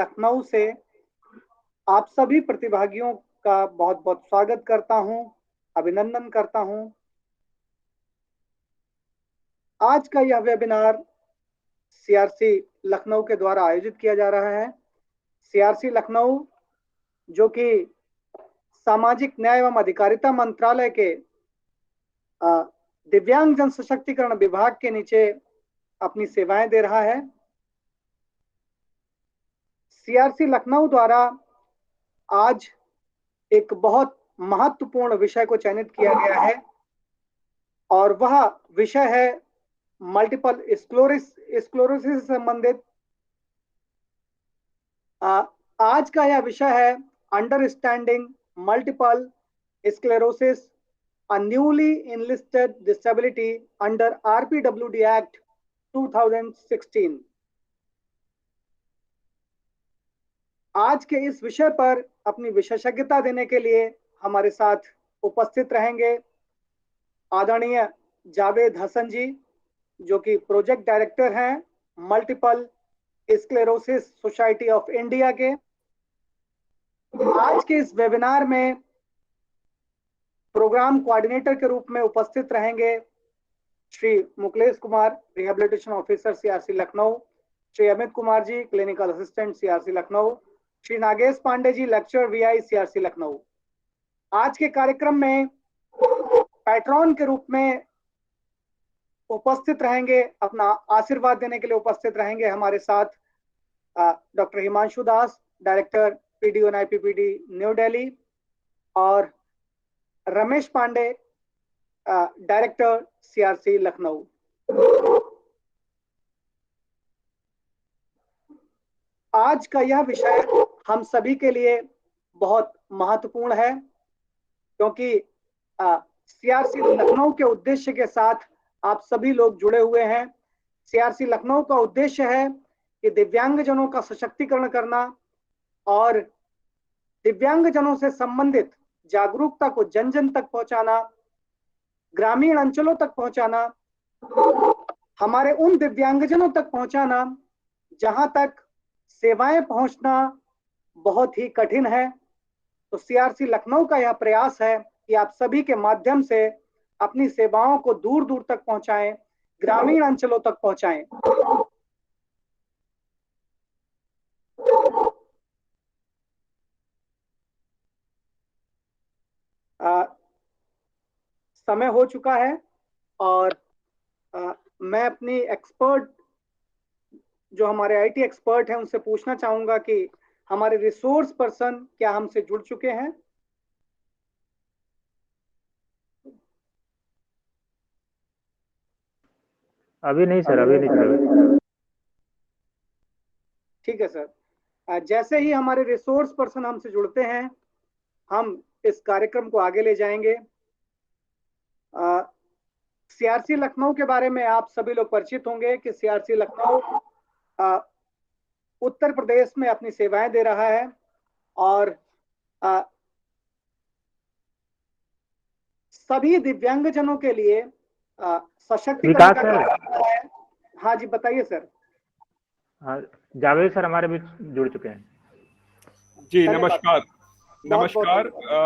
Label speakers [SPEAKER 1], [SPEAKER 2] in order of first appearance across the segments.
[SPEAKER 1] लखनऊ से आप सभी प्रतिभागियों का बहुत बहुत स्वागत करता हूं, अभिनंदन करता हूं। आज का यह वेबिनार सीआरसी लखनऊ के द्वारा आयोजित किया जा रहा है। सीआरसी लखनऊ जो कि सामाजिक न्याय एवं अधिकारिता मंत्रालय के दिव्यांग जन सशक्तिकरण विभाग के नीचे अपनी सेवाएं दे रहा है। सीआरसी लखनऊ द्वारा आज एक बहुत महत्वपूर्ण विषय को चयनित किया गया है और वह विषय है मल्टीपल स्क्लेरोसिस से संबंधित। आज का यह विषय है understanding multiple sclerosis, a newly enlisted disability under RPWD Act 2016। आज के इस विषय पर अपनी विशेषज्ञता देने के लिए हमारे साथ उपस्थित रहेंगे आदरणीय जावेद हसन जी, जो कि प्रोजेक्ट डायरेक्टर हैं multiple sclerosis society of India के। आज के इस वेबिनार में प्रोग्राम कोऑर्डिनेटर के रूप में उपस्थित रहेंगे Shri Mukalesh Kumar, rehabilitation officer CRC Lucknow, Shri Amit Kumar ji, clinical assistant CRC Lucknow, Shri Nagesh Pandey ji, lecture VI CRC Lucknow. आज के कार्यक्रम में पैट्रॉन के रूप में उपस्थित रहेंगे, अपना आशीर्वाद देने के लिए उपस्थित रहेंगे हमारे साथ doctor Himanshu Das, director PDO and IPPD New Delhi, और रमेश पांडे, डायरेक्टर सीआरसी लखनऊ। आज का यह विषय हम सभी के लिए बहुत महत्वपूर्ण है, क्योंकि सीआरसी लखनऊ के उद्देश्य के साथ आप सभी लोग जुड़े हुए हैं। सीआरसी लखनऊ का उद्देश्य है कि दिव्यांगजनों का सशक्तिकरण करना और दिव्यांगजनों से संबंधित जागरूकता को जन जन तक पहुंचाना, ग्रामीण अंचलों तक पहुंचाना, हमारे उन दिव्यांगजनों तक पहुंचाना जहां तक सेवाएं पहुंचना बहुत ही कठिन है। तो सीआरसी लखनऊ का यह प्रयास है कि आप सभी के माध्यम से अपनी सेवाओं को दूर दूर तक पहुंचाएं, ग्रामीण अंचलों तक पहुंचाएं। समय हो चुका है और मैं अपनी एक्सपर्ट, जो हमारे आईटी एक्सपर्ट हैं, उनसे पूछना चाहूंगा कि हमारे रिसोर्स पर्सन क्या हमसे जुड़ चुके हैं?
[SPEAKER 2] अभी नहीं सर, अभी नहीं सर।
[SPEAKER 1] ठीक है सर। जैसे ही हमारे रिसोर्स पर्सन हमसे जुड़ते हैं, हम इस कार्यक्रम को आगे ले जाएंगे। सीआरसी लखनऊ के बारे में आप सभी लोग परिचित होंगे कि सीआरसी लखनऊ उत्तर प्रदेश में अपनी सेवाएं दे रहा है और सभी दिव्यांगजनों के लिए सशक्तिकरण का कार्य है। हाँ जी, बताइए सर।
[SPEAKER 2] हाँ, जावेद सर हमारे बीच जुड़ चुके हैं
[SPEAKER 3] जी। नमस्कार।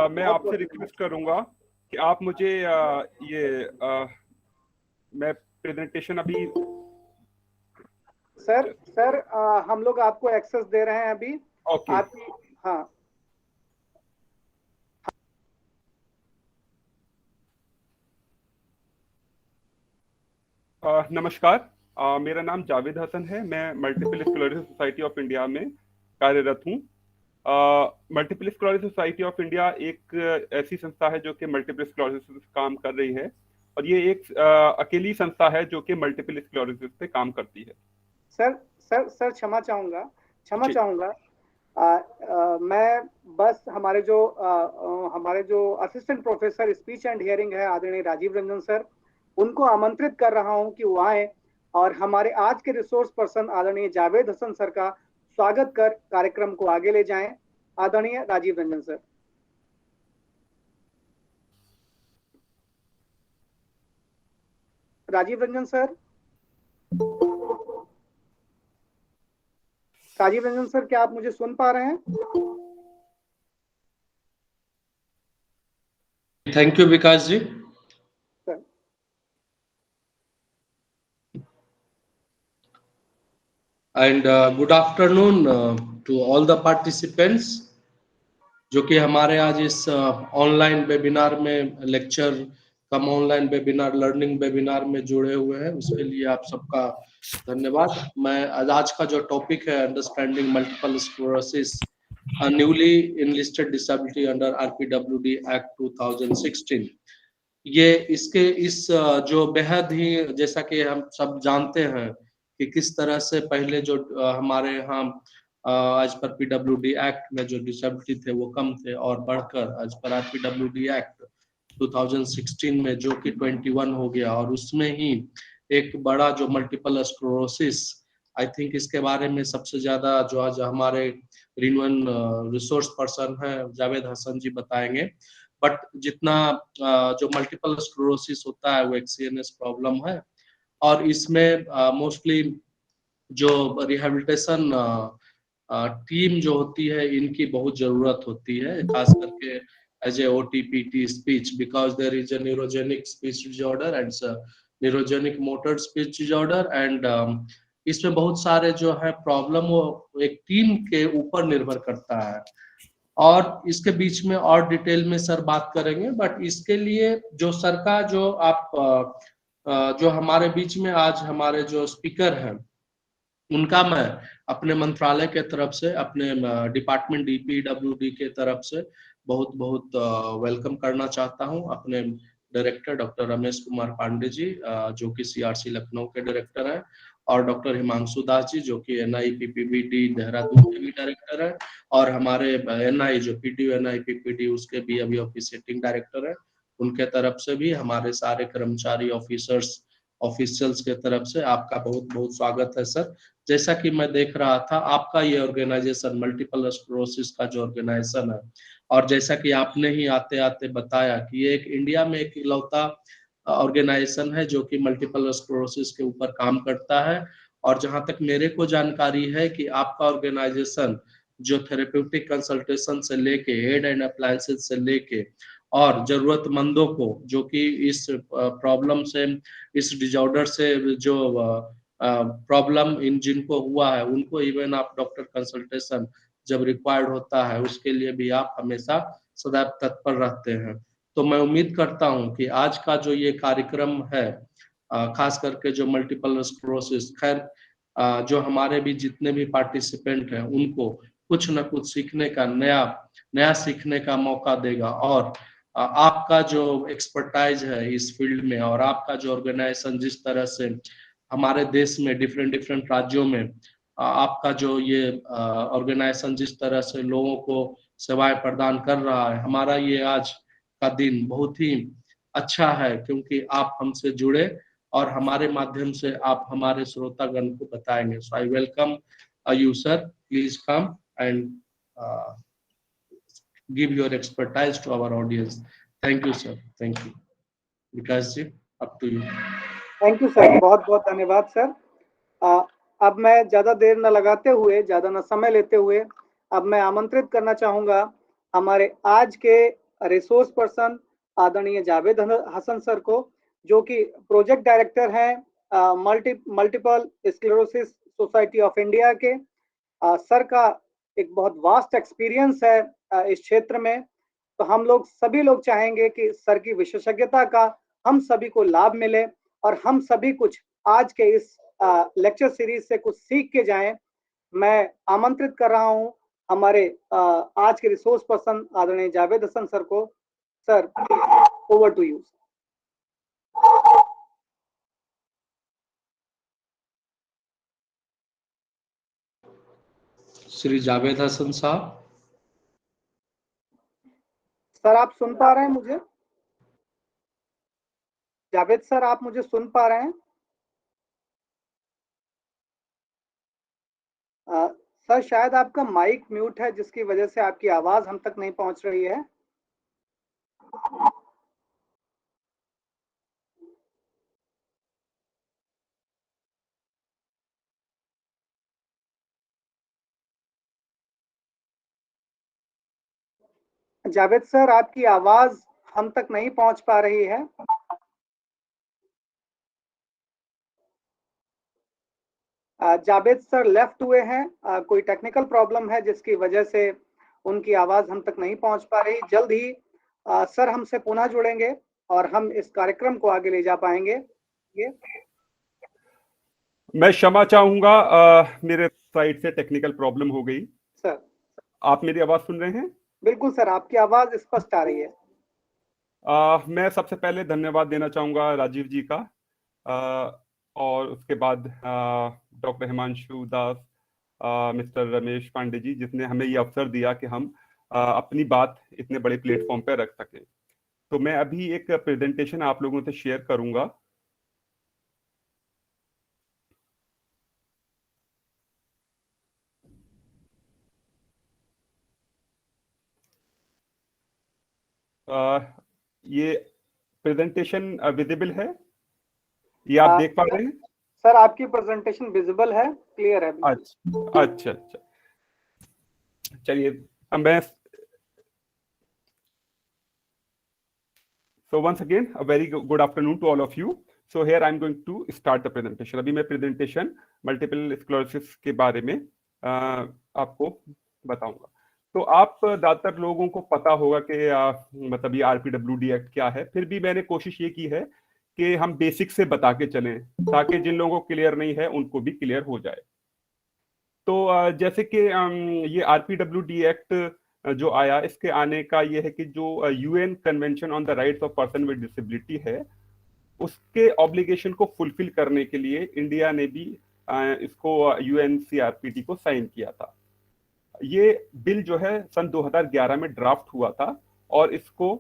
[SPEAKER 3] मैं आपसे रिक्वेस्ट करूंगा कि आप मुझे मैं प्रेजेंटेशन अभी
[SPEAKER 1] सर हम लोग आपको एक्सेस दे रहे हैं अभी।
[SPEAKER 3] ओके।
[SPEAKER 1] आपकी हाँ।
[SPEAKER 3] नमस्कार। मेरा नाम जावेद हसन है। मैं multiple sclerosis society of India में कार्यरत हूँ। Multiple sclerosis society of India एक ऐसी संस्था है जो कि मल्टीपल स्क्लेरोसिस पे काम कर रही है, और ये एक अकेली संस्था है जो कि मल्टीपल स्क्लेरोसिस पे काम करती है।
[SPEAKER 1] सर क्षमा चाहूंगा। मैं बस हमारे जो assistant professor speech and hearing है आदरणीय राजीव रंजन सर, उनको आमंत्रित कर रहा हूं कि वो आए और हमारे आज के रिसोर्स पर्सन आदरणीय जावेद हसन सर का स्वागत कर कार्यक्रम को आगे ले जाएं। आदरणीय Rajiv Ranjan sir. Rajiv Ranjan sir. Rajiv Ranjan sir, क्या आप मुझे सुन पा रहे हैं?
[SPEAKER 4] Thank you Vikas ji.
[SPEAKER 1] Sir,
[SPEAKER 4] and good afternoon to all the participants जो कि हमारे आज इस ऑनलाइन वेबिनार में lecture cum online webinar learning webinar में जुड़े हुए हैं, उसके लिए आप सबका धन्यवाद। मैं आज का जो टॉपिक है understanding multiple sclerosis newly enlisted disability under RPWD act 2016, ये इसके इस जो बेहद ही, जैसा कि हम सब जानते हैं कि किस तरह से पहले जो हमारे यहाँ आज पर पीडब्ल्यूडी एक्ट में जो डिसेबिलिटी थे वो कम थे और बढ़कर आज पर आरपीडब्ल्यूडी एक्ट 2016 में जो कि 21 हो गया, और उसमें ही एक बड़ा जो मल्टीपल स्क्लेरोसिस, आई थिंक इसके बारे में सबसे ज्यादा जो आज हमारे रिन्यूअल रिसोर्स पर्सन है जावेद हसन जी बताएंगे। बट जितना जो मल्टीपल स्क्लेरोसिस होता है वो एक सीएनएस प्रॉब्लम है, और इसमें मोस्टली जो रिहेबिलिटेशन टीम जो होती है इनकी बहुत जरूरत होती है, खास करके as a OTPT speech, because there is a neurogenic speech disorder and neurogenic motor speech disorder, and इसमें बहुत सारे जो है प्रॉब्लम वो एक टीम के ऊपर निर्भर करता है, और इसके बीच में और डिटेल में सर बात करेंगे। बट इसके लिए जो सर का जो आप जो हमारे बीच में आज हमारे जो स्पीकर हैं उनका मैं अपने मंत्रालय के तरफ से, अपने डिपार्टमेंट डीपीडब्ल्यूडी के तरफ से बहुत बहुत वेलकम करना चाहता हूं। अपने डायरेक्टर डॉक्टर रमेश कुमार पांडे जी जो कि सीआरसी लखनऊ के डायरेक्टर हैं, और डॉक्टर हिमांशु दास जी जो कि एनआईपीपीबी देहरादून के भी डायरेक्टर हैं, और हमारे एनआई जो पीडीयू एनआईपीपीडी उसके भी अभी ऑफिसिएटिंग डायरेक्टर हैं, उनके तरफ से भी हमारे सारे कर्मचारी ऑफिसर्स ऑफिशियल्स के तरफ से आपका बहुत बहुत स्वागत है सर। जैसा कि मैं देख रहा था आपका ये ऑर्गेनाइजेशन मल्टीपल स्क्लेरोसिस का जो ऑर्गेनाइजेशन है, और जैसा कि आपने ही आते आते बताया कि ये एक इंडिया में एक इकलौता ऑर्गेनाइजेशन है जो कि मल्टीपल स्क्लेरोसिस के ऊपर काम करता है, और जहां तक मेरे को जानकारी है कि आपका ऑर्गेनाइजेशन जो थेरेप्यूटिक कंसल्टेशन से लेके एड एंड अप्लायंसेस से लेके और जरूरतमंदों को जो कि इस प्रॉब्लम से, इस डिसऑर्डर से जो प्रॉब्लम इन जिनको हुआ है उनको इवन आप डॉक्टर कंसल्टेशन जब रिक्वायर्ड होता है उसके लिए भी आप हमेशा सदैव तत्पर रहते हैं। तो मैं उम्मीद करता हूं कि आज का जो ये कार्यक्रम है खास करके जो मल्टीपल स्क्लेरोसिस, खैर जो हमारे भी जितने भी पार्टिसिपेंट हैं उनको कुछ न कुछ सीखने का नया सीखने का मौका देगा, और आपका जो एक्सपर्टाइज है इस फील्ड में और आपका जो ऑर्गेनाइजेशन जिस तरह से हमारे देश में डिफरेंट डिफरेंट राज्यों में आपका जो ये ऑर्गेनाइजेशन जिस तरह से लोगों को सेवाएं प्रदान कर रहा है, हमारा ये आज का दिन बहुत ही अच्छा है क्योंकि आप हमसे जुड़े और हमारे माध्यम से आप हमारे श्रोतागण को बताएंगे। So I welcome you sir, please come and give your expertise to our audience. Thank you sir, thank you. Vikas ji, up to you.
[SPEAKER 1] Thank you sir, बहुत बहुत धन्यवाद सर। अब मैं ज्यादा देर न लगाते हुए, ज्यादा न समय लेते हुए, अब मैं आमंत्रित करना चाहूंगा हमारे आज के रिसोर्स पर्सन आदरणीय जावेद हसन सर को, जो कि प्रोजेक्ट डायरेक्टर हैं multiple sclerosis society of India के। सर का एक बहुत वास्ट एक्सपीरियंस है इस क्षेत्र में, तो हम लोग सभी लोग चाहेंगे कि सर की विशेषज्ञता का हम सभी को लाभ मिले और हम सभी कुछ आज के इस लेक्चर सीरीज से कुछ सीख के जाएं। मैं आमंत्रित कर रहा हूं हमारे आज के रिसोर्स पर्सन आदरणीय जावेद हसन सर को। Sir, over to you.
[SPEAKER 4] Shri Javed Hasan Sahab.
[SPEAKER 1] Sir, आप सुन पा रहे हैं मुझे? जावेद सर, आप मुझे सुन पा रहे हैं? सर, शायद आपका माइक म्यूट है जिसकी वजह से आपकी आवाज हम तक नहीं पहुंच रही है। जावेद सर, आपकी आवाज हम तक नहीं पहुंच पा रही है। जावेद सर लेफ्ट हुए हैं, कोई टेक्निकल प्रॉब्लम है जिसकी वजह से उनकी आवाज हम तक नहीं पहुंच पा रही। जल्द ही सर हमसे पुनः जुड़ेंगे और हम इस कार्यक्रम को आगे ले जा पाएंगे। ये
[SPEAKER 3] मैं क्षमा चाहूंगा, मेरे साइड से टेक्निकल प्रॉब्लम हो गई।
[SPEAKER 1] सर,
[SPEAKER 3] आप मेरी आवाज सुन रहे हैं?
[SPEAKER 1] बिल्कुल सर, आपकी आवाज स्पष्ट आ रही है।
[SPEAKER 3] मैं सबसे पहले धन्यवाद देना चाहूंगा राजीव जी का, और उसके बाद डॉक्टर हिमांशु दास, मिस्टर रमेश पांडे जी, जिसने हमें ये अवसर दिया कि हम अपनी बात इतने बड़े प्लेटफॉर्म पर रख सकें। तो मैं अभी एक प्रेजेंटेशन आप लोगों से शेयर करूंगा। ये प्रेजेंटेशन विजिबल है? ये आप देख पा रहे हैं?
[SPEAKER 1] सर, आपकी प्रेजेंटेशन विजिबल है, क्लियर है।
[SPEAKER 3] अच्छा अच्छा अच्छा, चलिए अब मैं So once again, a very good afternoon to all of you. So here I'm going to start the presentation. अभी मैं presentation multiple sclerosis के बारे में आपको बताऊंगा। तो आप ज्यादातर लोगों को पता होगा कि मतलब ये RPWD एक्ट क्या है। फिर भी मैंने कोशिश ये की है कि हम बेसिक से बता के चलें, ताकि जिन लोगों को क्लियर नहीं है उनको भी क्लियर हो जाए। तो जैसे कि ये RPWD एक्ट जो आया, इसके आने का ये है कि जो UN convention on the rights of person with disability है, उसके ऑब्लिगेशन को फुलफिल करने के लिए इंडिया ने भी इसको UNCRPD को साइन किया था। ये बिल जो है सन 2011 में ड्राफ्ट हुआ था और इसको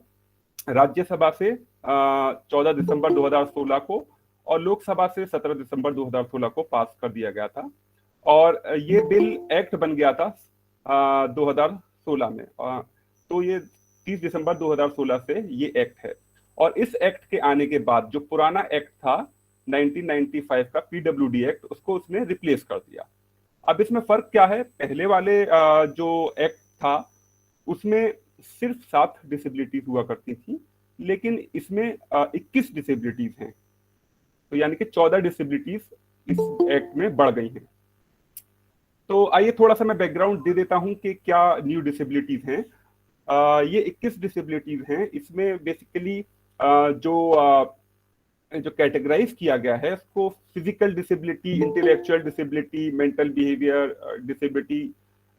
[SPEAKER 3] राज्यसभा से 14 दिसंबर 2016 को और लोकसभा से 17 दिसंबर 2016 को पास कर दिया गया था। और ये बिल एक्ट बन गया था 2016 में। तो ये 30 दिसंबर 2016 से ये एक्ट है। और इस एक्ट के आने के बाद जो पुराना एक्ट था 1995 का PWD एक्ट, उसको उसने रिप्लेस कर दिया। अब इसमें फर्क क्या है? पहले वाले जो एक्ट था उसमें सिर्फ 7 डिसेबिलिटीज हुआ करती थी, लेकिन इसमें 21 डिसेबिलिटीज हैं। तो यानी कि 14 डिसेबिलिटीज इस एक्ट में बढ़ गई हैं। तो आइए थोड़ा सा मैं बैकग्राउंड दे देता हूं कि क्या न्यू डिसेबिलिटीज हैं। ये 21 डिसेबिलिटीज हैं। इसमें बेसिकली जो कैटेगराइज किया गया है उसको physical disability, intellectual disability, mental behaviour disability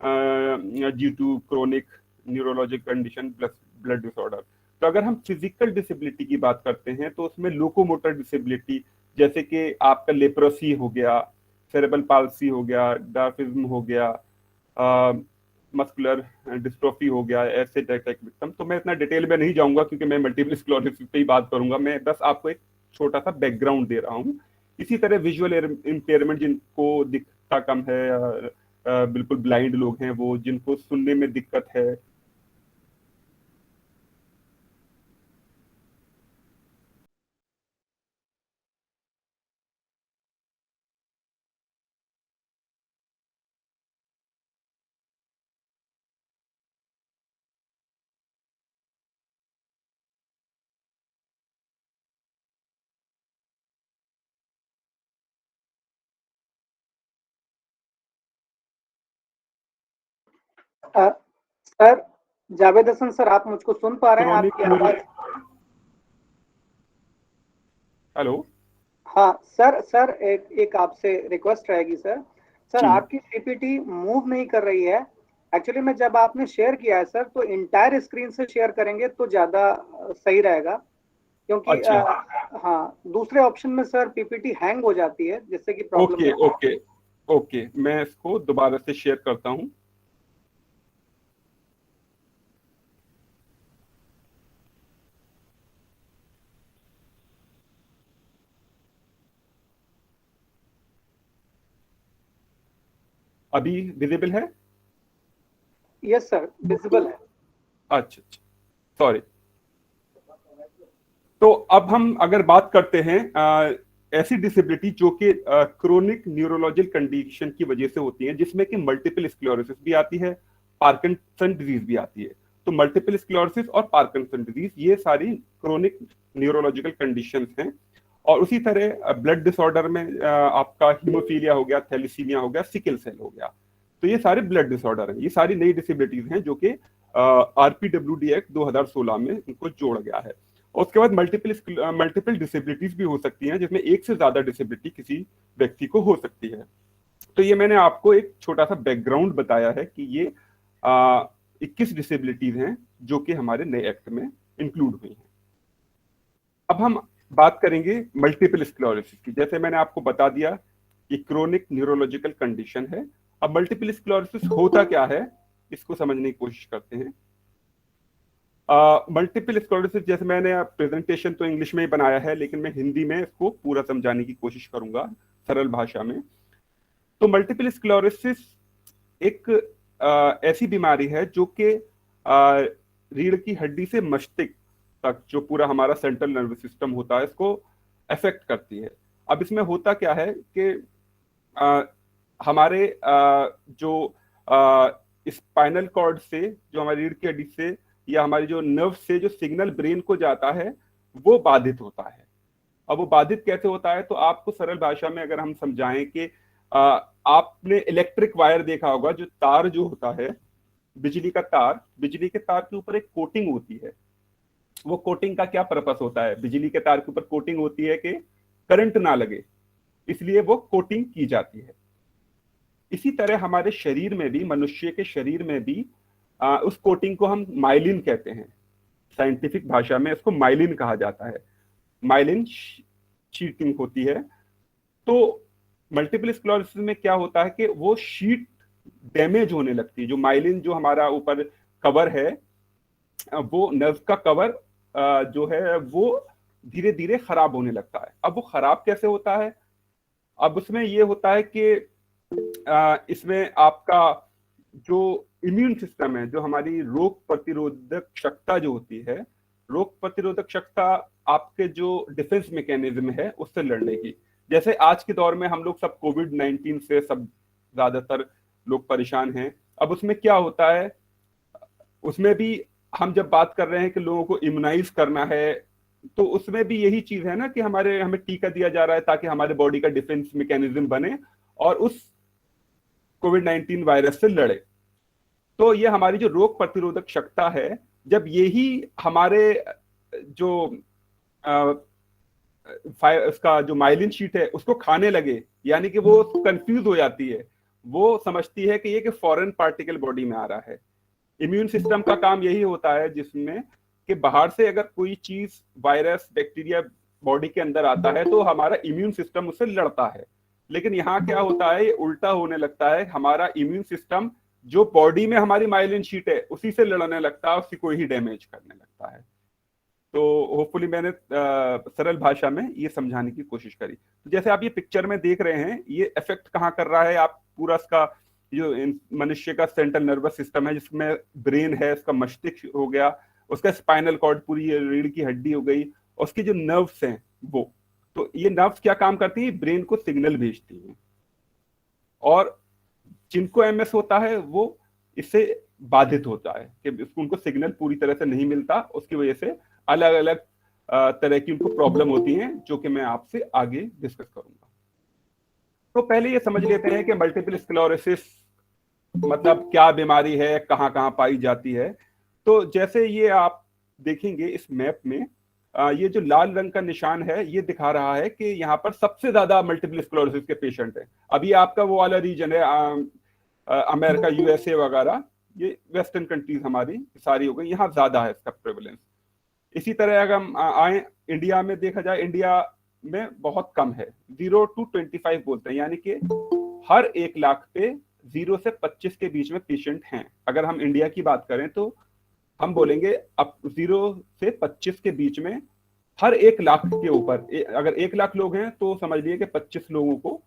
[SPEAKER 3] due to chronic neurologic condition plus blood disorder. तो अगर हम फिजिकल डिसेबिलिटी की बात करते हैं तो उसमें लोकोमोटर डिसेबिलिटी, जैसे कि आपका लेप्रोसी हो गया, सेरेब्रल पाल्सी हो गया, डार्फिज्म हो गया, मस्कुलर डिस्ट्रोफी हो गया, ऐसे अटैक विक्टिम। तो मैं इतना डिटेल में नहीं जाऊंगा क्योंकि मैं मल्टीपल स्क्लेरोसिस पे ही बात करूंगा। मैं बस आपको एक छोटा सा बैकग्राउंड दे रहा हूँ। इसी तरह विजुअल इम्पेयरमेंट, जिनको दिखता कम है, बिल्कुल ब्लाइंड लोग हैं वो, जिनको सुनने में दिक्कत है,
[SPEAKER 1] सर जावेद हसन सर, आप मुझको सुन पा रहे हैं? आपकी आवाज।
[SPEAKER 3] हेलो।
[SPEAKER 1] हाँ सर, एक आपसे रिक्वेस्ट रहेगी सर, आपकी PPT मूव नहीं कर रही है। एक्चुअली में जब आपने शेयर किया है सर, तो इंटायर स्क्रीन से शेयर करेंगे तो ज्यादा सही रहेगा, क्योंकि
[SPEAKER 3] अच्छा।
[SPEAKER 1] हाँ, दूसरे ऑप्शन में सर PPT हैंग हो जाती है, जिससे कि प्रॉब्लम।
[SPEAKER 3] ओके, मैं इसको दोबारा से शेयर करता हूं। अभी विजिबल है?
[SPEAKER 1] यस सर, विजिबल है।
[SPEAKER 3] अच्छा, सॉरी। तो अब हम अगर बात करते हैं ऐसी डिसेबिलिटी जो कि क्रोनिक न्यूरोलॉजिकल कंडीशन की वजह से होती है, जिसमें कि मल्टीपल स्क्लेरोसिस भी आती है, पार्किंसन डिजीज भी आती है। तो मल्टीपल स्क्लेरोसिस और पार्किंसन डिजीज ये सारी क्रोनिक न्यूरोलॉजिकल कंडीशंस हैं। और उसी तरह ब्लड डिसऑर्डर में आपका हीमोफीलिया हो गया, थैलेसीमिया हो गया, सिकल सेल हो गया, तो ये सारे ब्लड डिसऑर्डर हैं। ये सारी नई डिसेबिलिटीज हैं जो कि RPWD एक्ट 2016 में इनको जोड़ गया है। और उसके बाद मल्टीपल डिसेबिलिटीज भी हो सकती हैं, जिसमें एक से ज्यादा डिसेबिलिटी किसी व्यक्ति को हो सकती है। तो ये मैंने आपको एक छोटा सा बैकग्राउंड बताया है कि ये 21 डिसेबिलिटीज हैं जो कि हमारे नए एक्ट में इंक्लूड हुई हैं। अब हम बात करेंगे मल्टीपल स्क्लेरोसिस की। जैसे मैंने आपको बता दिया कि क्रोनिक न्यूरोलॉजिकल कंडीशन है। अब मल्टीपल स्क्लेरोसिस होता क्या है, इसको समझने की कोशिश करते हैं। मल्टीपल स्क्लेरोसिस, जैसे मैंने प्रेजेंटेशन तो इंग्लिश में ही बनाया है, लेकिन मैं हिंदी में इसको पूरा समझाने की कोशिश करूंगा सरल भाषा में। तो मल्टीपल स्क्लेरोसिस एक ऐसी बीमारी है जो कि रीढ़ की हड्डी से मस्तिष्क तक जो पूरा हमारा सेंट्रल नर्वस सिस्टम होता है इसको अफेक्ट करती है। अब इसमें होता क्या है कि हमारे जो स्पाइनल कॉर्ड से, जो हमारी रीढ़ की हड्डी से या हमारी जो नर्व से जो सिग्नल ब्रेन को जाता है वो बाधित होता है। अब वो बाधित कैसे होता है, तो आपको सरल भाषा में अगर हम समझाएं कि आपने इलेक्ट्रिक वायर देखा होगा, जो तार जो होता है बिजली का तार, बिजली के तार के ऊपर एक कोटिंग होती है। वो कोटिंग का क्या पर्पस होता है? बिजली के तार के ऊपर कोटिंग होती है कि करंट ना लगे, इसलिए वो कोटिंग की जाती है। इसी तरह हमारे शरीर में भी, मनुष्य के शरीर में भी उस कोटिंग को हम माइलिन कहते हैं। साइंटिफिक भाषा में इसको माइलिन कहा जाता है। माइलिन शीटिंग होती है। तो मल्टीपल स्क्लेरोसिस में क्या होता है कि वो शीट डैमेज होने लगती है। जो माइलिन जो हमारा ऊपर कवर है, वो नर्व का कवर जो है वो धीरे धीरे खराब होने लगता है। अब वो खराब कैसे होता है? अब उसमें ये होता है कि इसमें आपका जो इम्यून सिस्टम है, जो हमारी रोग प्रतिरोधक क्षमता जो होती है, रोग प्रतिरोधक क्षमता आपके जो डिफेंस मैकेनिज्म है उससे लड़ने की। जैसे आज के दौर में हम लोग सब कोविड-19 से सब ज्यादातर लोग परेशान हैं। अब उसमें क्या होता है, उसमें भी हम जब बात कर रहे हैं कि लोगों को इम्यूनाइज करना है, तो उसमें भी यही चीज है ना कि हमें टीका दिया जा रहा है ताकि हमारे बॉडी का डिफेंस मैकेनिज्म बने और उस कोविड-19 वायरस से लड़े। तो ये हमारी जो रोग प्रतिरोधक क्षमता है, जब यही हमारे जो उसका जो माइलिन शीट है उसको खाने लगे, यानी कि वो कंफ्यूज हो जाती है, वो समझती है कि ये कि फॉरेन पार्टिकल बॉडी में आ रहा है। इम्यून सिस्टम का काम यही होता है जिसमें कि बाहर से अगर कोई चीज, वायरस, बैक्टीरिया बॉडी के अंदर आता है तो हमारा इम्यून सिस्टम उससे लड़ता है। लेकिन यहाँ क्या होता है, ये उल्टा होने लगता है। हमारा इम्यून सिस्टम जो बॉडी में हमारी माइलिन शीट है उसी से लड़ने लगता है, उसी को ही डैमेज करने लगता है। तो होपफुली मैंने सरल भाषा में ये समझाने की कोशिश करी। तो जैसे आप ये पिक्चर में देख रहे हैं, ये इफेक्ट कहाँ कर रहा है, आप पूरा इसका जो मनुष्य का सेंट्रल नर्वस सिस्टम है जिसमें ब्रेन है, इसका मस्तिष्क हो गया, उसका स्पाइनल कॉर्ड, पूरी रीढ़ की हड्डी हो गई, उसकी जो नर्व्स हैं वो, तो ये नर्व्स क्या काम करती है, ब्रेन को सिग्नल भेजती हैं। और जिनको MS होता है वो इससे बाधित होता है कि उनको सिग्नल पूरी तरह से नहीं मिलता, उसकी वजह से अलग अलग तरह की उनको प्रॉब्लम होती हैं, जो कि मैं आपसे आगे डिस्कस करूंगा। तो पहले ये समझ लेते हैं कि मल्टीपल स्क्लेरोसिस मतलब क्या बीमारी है, कहाँ कहाँ पाई जाती है। तो जैसे ये आप देखेंगे इस मैप में, ये जो लाल रंग का निशान है ये दिखा रहा है कि यहाँ पर सबसे ज्यादा मल्टीपल स्क्लेरोसिस के पेशेंट हैं। अभी आपका वो वाला रीजन है अमेरिका, USA वगैरह, ये वेस्टर्न कंट्रीज हमारी सारी हो गई, यहाँ ज्यादा है इसका प्रेवलेंस। इसी तरह अगर हम आए इंडिया में, देखा जाए इंडिया में बहुत कम है, 0 to 25 बोलते हैं, यानी कि हर 1 लाख पे 0 से 25 के बीच में पेशेंट हैं। अगर हम इंडिया की बात करें तो हम बोलेंगे अब 0 से 25 के बीच में हर 1 लाख के ऊपर, अगर 1 लाख लोग हैं तो समझ लिए कि 25 लोगों को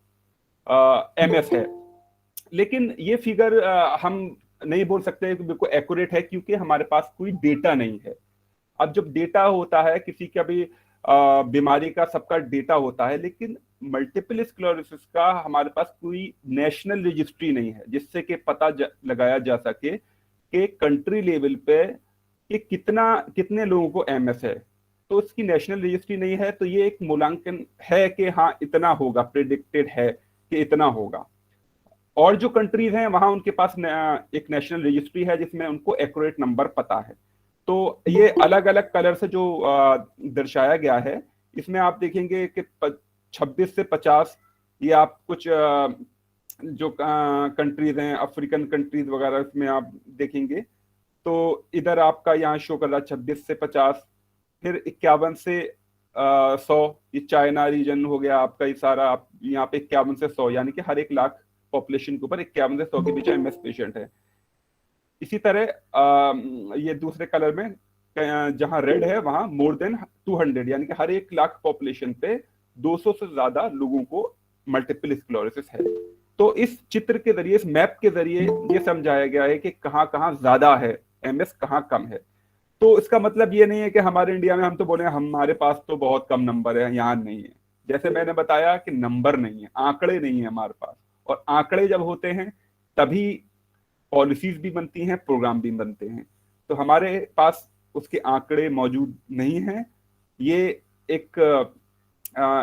[SPEAKER 3] MS है। लेकिन ये फिगर हम नहीं बोल सकते कि बिल्कुल एक्यूरेट है, क्योंकि हमारे पास कोई डेटा नहीं है। अब जब डेटा होता है किसी का भी बीमारी का, सबका डेटा होता है, लेकिन मल्टीपल स्क्लेरोसिस का हमारे पास कोई नेशनल रजिस्ट्री नहीं है जिससे कि पता लगाया जा सके कि कंट्री लेवल पे कि कितने लोगों को एमएस है। तो उसकी नेशनल रजिस्ट्री नहीं है, तो ये एक मूल्यांकन है कि हाँ इतना होगा, प्रिडिक्टेड है कि इतना होगा। और जो कंट्रीज हैं वहां उनके पास एक नेशनल रजिस्ट्री है जिसमें उनको एक्यूरेट नंबर पता है। तो ये अलग अलग कलर से जो दर्शाया गया है, इसमें आप देखेंगे कि 26 से 50, ये आप कुछ जो कंट्रीज हैं, अफ्रीकन कंट्रीज वगैरह, इसमें आप देखेंगे तो इधर आपका यहाँ शो कर रहा है 26 से 50, फिर 51 से 100, ये चाइना रीजन हो गया आपका, ये सारा आप यहाँ पे 51 से 100, यानी कि हर 1 लाख पॉपुलेशन के ऊपर 51 से 100 के बीच एमएस पेशेंट है। इसी तरह ये दूसरे कलर में जहां रेड है वहां मोर देन 200, यानी कि हर 1 लाख पॉपुलेशन पे 200 से ज्यादा लोगों को मल्टीपल स्क्लेरोसिस है। तो इस चित्र के जरिए, इस मैप के जरिए ये समझाया गया है कि कहाँ कहाँ ज्यादा है एमएस, कहाँ कम है। तो इसका मतलब ये नहीं है कि हमारे इंडिया में हम तो बोले हमारे पास तो बहुत कम नंबर है, यहाँ नहीं है। जैसे मैंने बताया कि नंबर नहीं है, आंकड़े नहीं है हमारे पास, और आंकड़े जब होते हैं तभी पॉलिसीज भी बनती हैं, प्रोग्राम भी बनते हैं। तो हमारे पास उसके आंकड़े मौजूद नहीं हैं। ये एक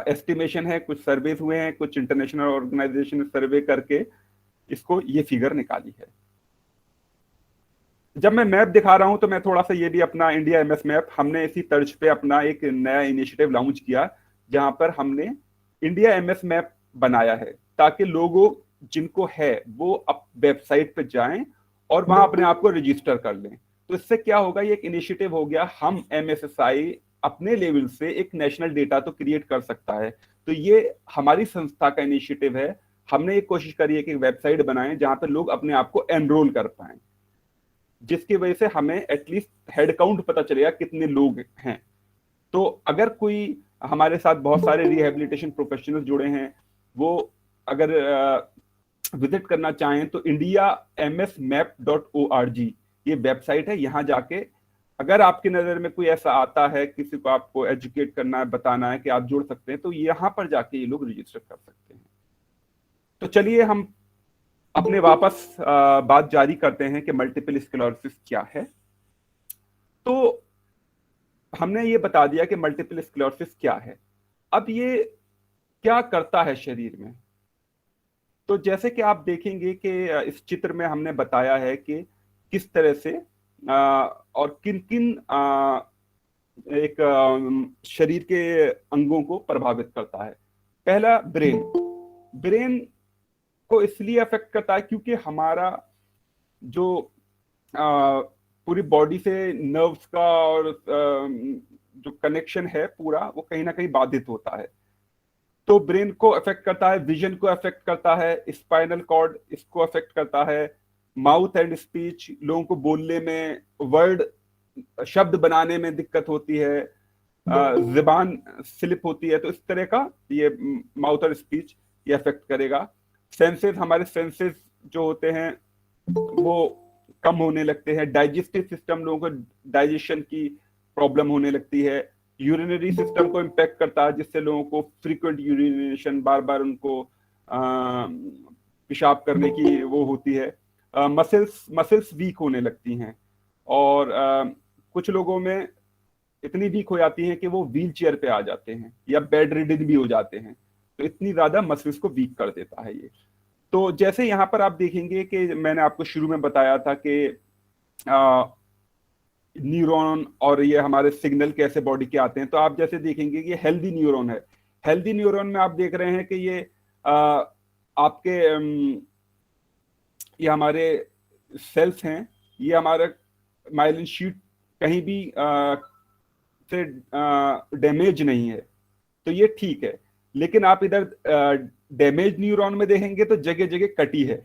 [SPEAKER 3] एस्टिमेशन है, कुछ सर्वेज हुए हैं, कुछ इंटरनेशनल ऑर्गेनाइजेशन सर्वे करके इसको ये फिगर निकाली है। जब मैं मैप दिखा रहा हूं तो मैं थोड़ा सा ये भी अपना इंडिया एमएस मैप, हमने इसी तर्ज पे अपना एक नया इनिशिएटिव लॉन्च किया जहां पर हमने इंडिया एमएस मैप बनाया है, ताकि लोगों जिनको है वो अब वेबसाइट पे जाएं और वहां अपने आप को रजिस्टर कर लें। तो इससे क्या होगा, ये एक इनिशिएटिव हो गया, हम एमएसएसआई अपने लेवल से एक नेशनल डेटा तो क्रिएट कर सकता है। तो ये हमारी संस्था का इनिशिएटिव है। हमने एक कोशिश करी है कि वेबसाइट बनाएं जहां पर लोग अपने आप को एनरोल कर पाएं, जिसकी वजह से हमें एटलीस्ट हेड काउंट पता चलेगा कितने लोग हैं। तो अगर कोई, हमारे साथ बहुत सारे रिहेबिलिटेशन प्रोफेशनल्स जुड़े हैं, वो अगर विजिट करना चाहें तो indiamsmap.org ये वेबसाइट है। यहाँ जाके अगर आपकी नजर में कोई ऐसा आता है, किसी को आपको एजुकेट करना है, बताना है कि आप जुड़ सकते हैं, तो यहाँ पर जाके ये लोग रजिस्टर कर सकते हैं। तो चलिए हम अपने वापस बात जारी करते हैं कि मल्टीपल स्क्लेरोसिस क्या है। तो हमने ये बता दिया कि मल्टीपल स्क्लेरोसिस क्या है। अब ये क्या करता है शरीर में, तो जैसे कि आप देखेंगे कि इस चित्र में हमने बताया है कि किस तरह से और किन किन एक शरीर के अंगों को प्रभावित करता है। पहला ब्रेन को इसलिए अफेक्ट करता है क्योंकि हमारा जो पूरी बॉडी से नर्व्स का और जो कनेक्शन है पूरा, वो कहीं ना कहीं बाधित होता है। तो ब्रेन को अफेक्ट करता है, विजन को अफेक्ट करता है, स्पाइनल कॉर्ड इसको अफेक्ट करता है, माउथ एंड स्पीच, लोगों को बोलने में, वर्ड शब्द बनाने में दिक्कत होती है, जुबान स्लिप होती है। तो इस तरह का ये माउथ और स्पीच ये अफेक्ट करेगा। सेंसेस, हमारे सेंसेस जो होते हैं वो कम होने लगते हैं। डाइजेस्टिव सिस्टम, लोगों को डाइजेशन की प्रॉब्लम होने लगती है। यूरिनरी सिस्टम को इम्पैक्ट करता है, जिससे लोगों को फ्रीक्वेंट यूरिनेशन, बार बार उनको पेशाब करने की वो होती है। मसल्स वीक होने लगती हैं, और कुछ लोगों में इतनी वीक हो जाती हैं कि वो व्हील चेयर पे आ जाते हैं या बेड रिडन भी हो जाते हैं। तो इतनी ज्यादा मसल्स को वीक कर देता है ये। तो जैसे यहाँ पर आप देखेंगे कि मैंने आपको शुरू में बताया था कि न्यूरॉन और ये हमारे सिग्नल कैसे बॉडी के आते हैं। तो आप जैसे देखेंगे कि हेल्दी न्यूरॉन है। हेल्दी न्यूरॉन में आप देख रहे हैं कि ये आपके ये हमारे सेल्स हैं, ये हमारा माइलिन शीट कहीं भी से डैमेज नहीं है, तो ये ठीक है। लेकिन आप इधर डैमेज न्यूरॉन में देखेंगे तो जगह जगह कटी है,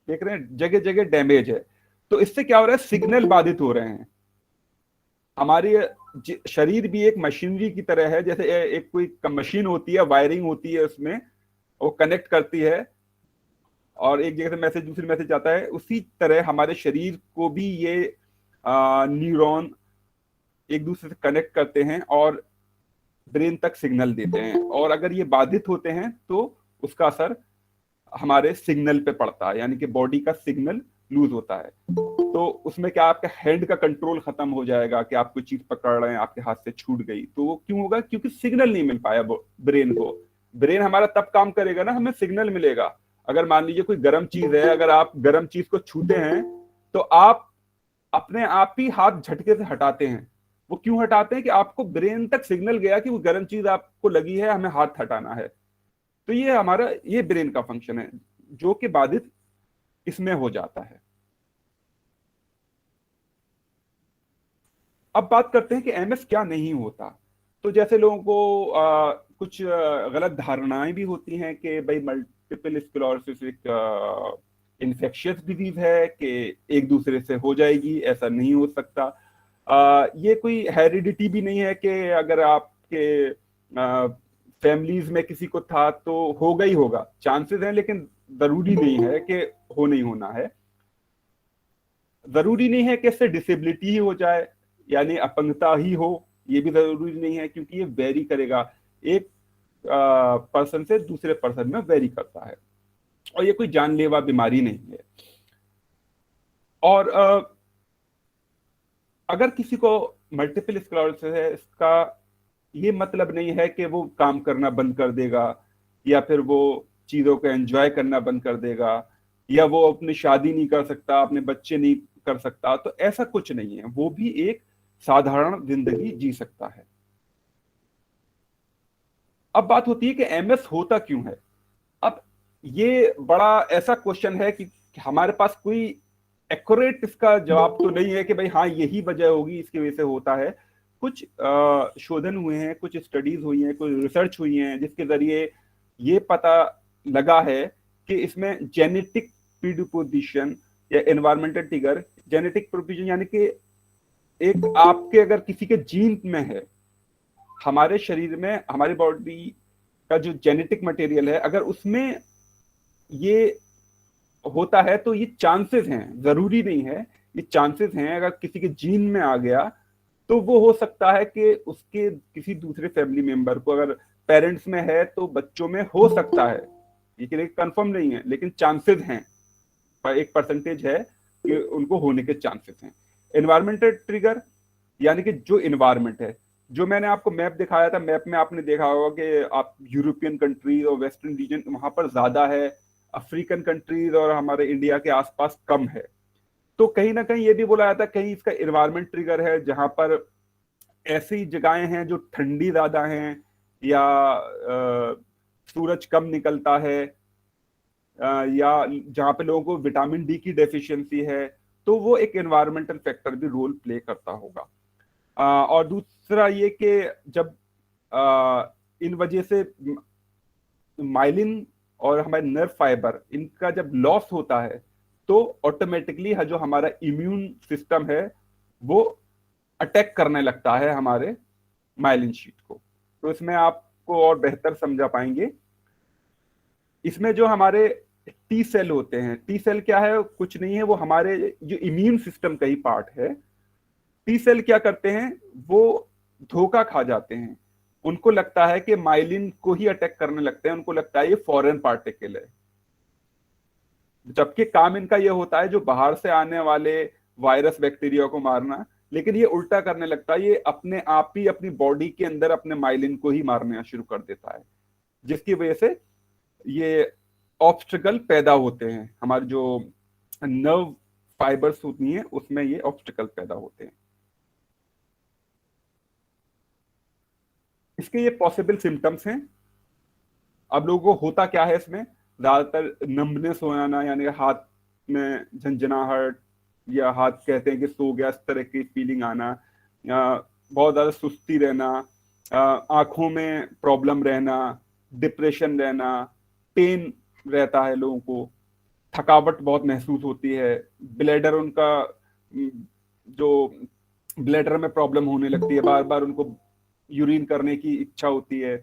[SPEAKER 3] देख रहे हैं, जगह जगह डैमेज है। तो इससे क्या हो रहा है, सिग्नल बाधित हो रहे हैं। हमारी शरीर भी एक मशीनरी की तरह है, जैसे एक कोई मशीन होती है, वायरिंग होती है, उसमें वो कनेक्ट करती है और एक जगह से मैसेज दूसरी मैसेज आता है। उसी तरह हमारे शरीर को भी ये न्यूरॉन एक दूसरे से कनेक्ट करते हैं और ब्रेन तक सिग्नल देते हैं, और अगर ये बाधित होते हैं तो उसका असर हमारे सिग्नल पे पड़ता है, यानी कि बॉडी का सिग्नल लूज होता है। तो उसमें क्या आपका हैंड का कंट्रोल खत्म हो जाएगा कि आप कोई चीज पकड़ रहे हैं, आपके हाथ से छूट गई, तो वो क्यों होगा? क्योंकि सिग्नल नहीं मिल पाया ब्रेन को। ब्रेन हमारा तब काम करेगा ना, हमें सिग्नल मिलेगा। अगर मान लीजिए कोई गर्म चीज है, अगर आप गर्म चीज को छूते हैं तो आप अपने आप ही हाथ झटके से हटाते हैं। वो क्यों हटाते हैं? कि आपको ब्रेन तक सिग्नल गया कि वो गर्म चीज आपको लगी है, हमें हाथ हटाना है। तो ये हमारा ये ब्रेन का फंक्शन है जो कि बाधित इसमें हो जाता है। अब बात करते हैं कि एमएस क्या नहीं होता। तो जैसे लोगों को कुछ गलत धारणाएं भी होती हैं कि भाई मल्टीपल स्क्लेरोसिस एक इन्फेक्शियस डिजीज है कि एक दूसरे से हो जाएगी, ऐसा नहीं हो सकता। ये कोई हेरिडिटी भी नहीं है कि अगर आपके फैमिलीज में किसी को था तो होगा ही होगा, चांसेस हैं, लेकिन जरूरी नहीं है कि हो नहीं होना है। जरूरी नहीं है कि इससे डिसेबिलिटी ही हो जाए, यानी अपंगता ही हो, ये भी जरूरी नहीं है, क्योंकि ये वेरी करेगा, एक पर्सन से दूसरे पर्सन में वेरी करता है, और ये कोई जानलेवा बीमारी नहीं है। और अगर किसी को मल्टीपल स्क्लेरोसिस है, इसका ये मतलब नहीं है कि वो काम करना बंद कर देगा, या फिर वो चीजों को एंजॉय करना बंद कर देगा, या वो अपनी शादी नहीं कर सकता, अपने बच्चे नहीं कर सकता। तो ऐसा कुछ नहीं है, वो भी एक साधारण जिंदगी जी सकता है। अब बात होती है कि एमएस होता क्यों है। अब ये बड़ा ऐसा क्वेश्चन है कि हमारे पास कोई एक्यूरेट इसका जवाब तो नहीं है कि भाई हाँ यही वजह होगी, इसकी वजह से होता है। कुछ शोधन हुए हैं, कुछ स्टडीज हुई हैं, कुछ रिसर्च हुई हैं, जिसके जरिए ये पता लगा है कि इसमें जेनेटिक प्रीडिस्पोजिशन या एनवायरमेंटल ट्रिगर, जेनेटिक प्रोपोजिशन यानी कि एक आपके अगर किसी के जीन में है, हमारे शरीर में, हमारी बॉडी का जो जेनेटिक मटेरियल है, अगर उसमें ये होता है तो ये चांसेस हैं, जरूरी नहीं है, ये चांसेस हैं। अगर किसी के जीन में आ गया तो वो हो सकता है कि उसके किसी दूसरे फैमिली मेंबर को, अगर पेरेंट्स में है तो बच्चों में हो सकता है, ये कंफर्म नहीं है, लेकिन चांसेस हैं, एक परसेंटेज है कि उनको होने के चांसेस हैं। एनवायरमेंटल ट्रिगर यानी कि जो एनवायरमेंट है, जो मैंने आपको मैप दिखाया था, मैप में आपने देखा होगा कि आप यूरोपियन कंट्रीज और वेस्टर्न रीजन वहां पर ज्यादा है, अफ्रीकन कंट्रीज और हमारे इंडिया के आसपास कम है। तो कहीं ना कहीं ये भी बोला जाता है कहीं इसका एनवायरमेंट ट्रिगर है, जहां पर ऐसी जगहें हैं जो ठंडी ज्यादा हैं, या सूरज कम निकलता है, या जहाँ पे लोगों को विटामिन डी की डेफिशिएंसी है, तो वो एक एनवायरमेंटल फैक्टर भी रोल प्ले करता होगा। और दूसरा ये कि जब इन वजह से माइलिन और हमारे नर्व फाइबर इनका जब लॉस होता है तो ऑटोमेटिकली जो हमारा इम्यून सिस्टम है वो अटैक करने लगता है हमारे माइलिन शीट को। तो इसमें आपको और बेहतर समझा पाएंगे। इसमें जो हमारे टी सेल होते हैं, टी सेल क्या है? कुछ नहीं है, वो हमारे जो इम्यून सिस्टम का ही पार्ट है। टी सेल क्या करते हैं? वो धोखा खा जाते हैं, उनको लगता है कि माइलिन को ही अटैक करने लगते हैं, उनको लगता है ये फॉरेन पार्टिकल है, जबकि काम इनका ये होता है जो बाहर से आने वाले वायरस बैक्टीरिया को मारना, लेकिन ये उल्टा करने लगता है, ये अपने आप ही अपनी बॉडी के अंदर अपने माइलिन को ही मारना शुरू कर देता है, जिसकी वजह से ये ऑब्स्टिकल पैदा होते हैं, हमारी जो नर्व फाइबर्स होती हैं उसमें ये ऑब्स्टिकल पैदा होते हैं। इसके ये पॉसिबल सिम्टम्स हैं। अब लोगों को होता क्या है इसमें? ज्यादातर नंबनेस हो जाना, यानी हाथ में झंझनाहट, या हाथ कहते हैं कि सो गया, इस तरह की फीलिंग आना, या बहुत ज्यादा सुस्ती रहना, आंखों में प्रॉब्लम रहना, डिप्रेशन रहना, पेन रहता है लोगों को, थकावट बहुत महसूस होती है, ब्लैडर उनका जो ब्लैडर में प्रॉब्लम होने लगती है, बार बार उनको यूरिन करने की इच्छा होती है,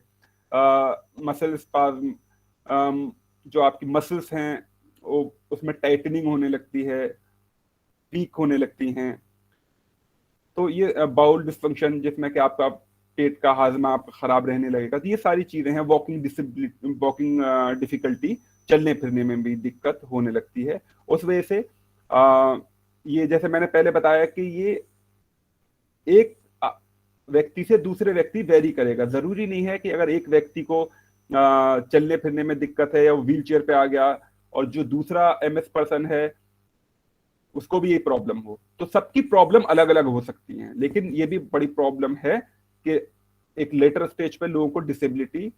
[SPEAKER 3] मसल स्पाज्म, जो आपकी मसल्स हैं वो उसमें टाइटनिंग होने लगती है, वीक होने लगती हैं। तो ये बाउल डिस्फंक्शन, जिसमें कि आपका पेट का हाजमा आपका खराब रहने लगेगा, तो ये सारी चीजें हैं। वॉकिंग डिफिकल्टी, चलने फिरने में भी दिक्कत होने लगती है। उस वजह से ये जैसे मैंने पहले बताया कि ये एक व्यक्ति से दूसरे व्यक्ति वेरी करेगा। जरूरी नहीं है कि अगर एक व्यक्ति को चलने फिरने में दिक्कत है या वो व्हील चेयर पे आ गया और जो दूसरा एमएस पर्सन है उसको भी ये प्रॉब्लम हो, तो सबकी प्रॉब्लम अलग अलग हो सकती है। लेकिन ये भी बड़ी प्रॉब्लम है कि एक लेटर स्टेज पे लोगों को डिसेबिलिटी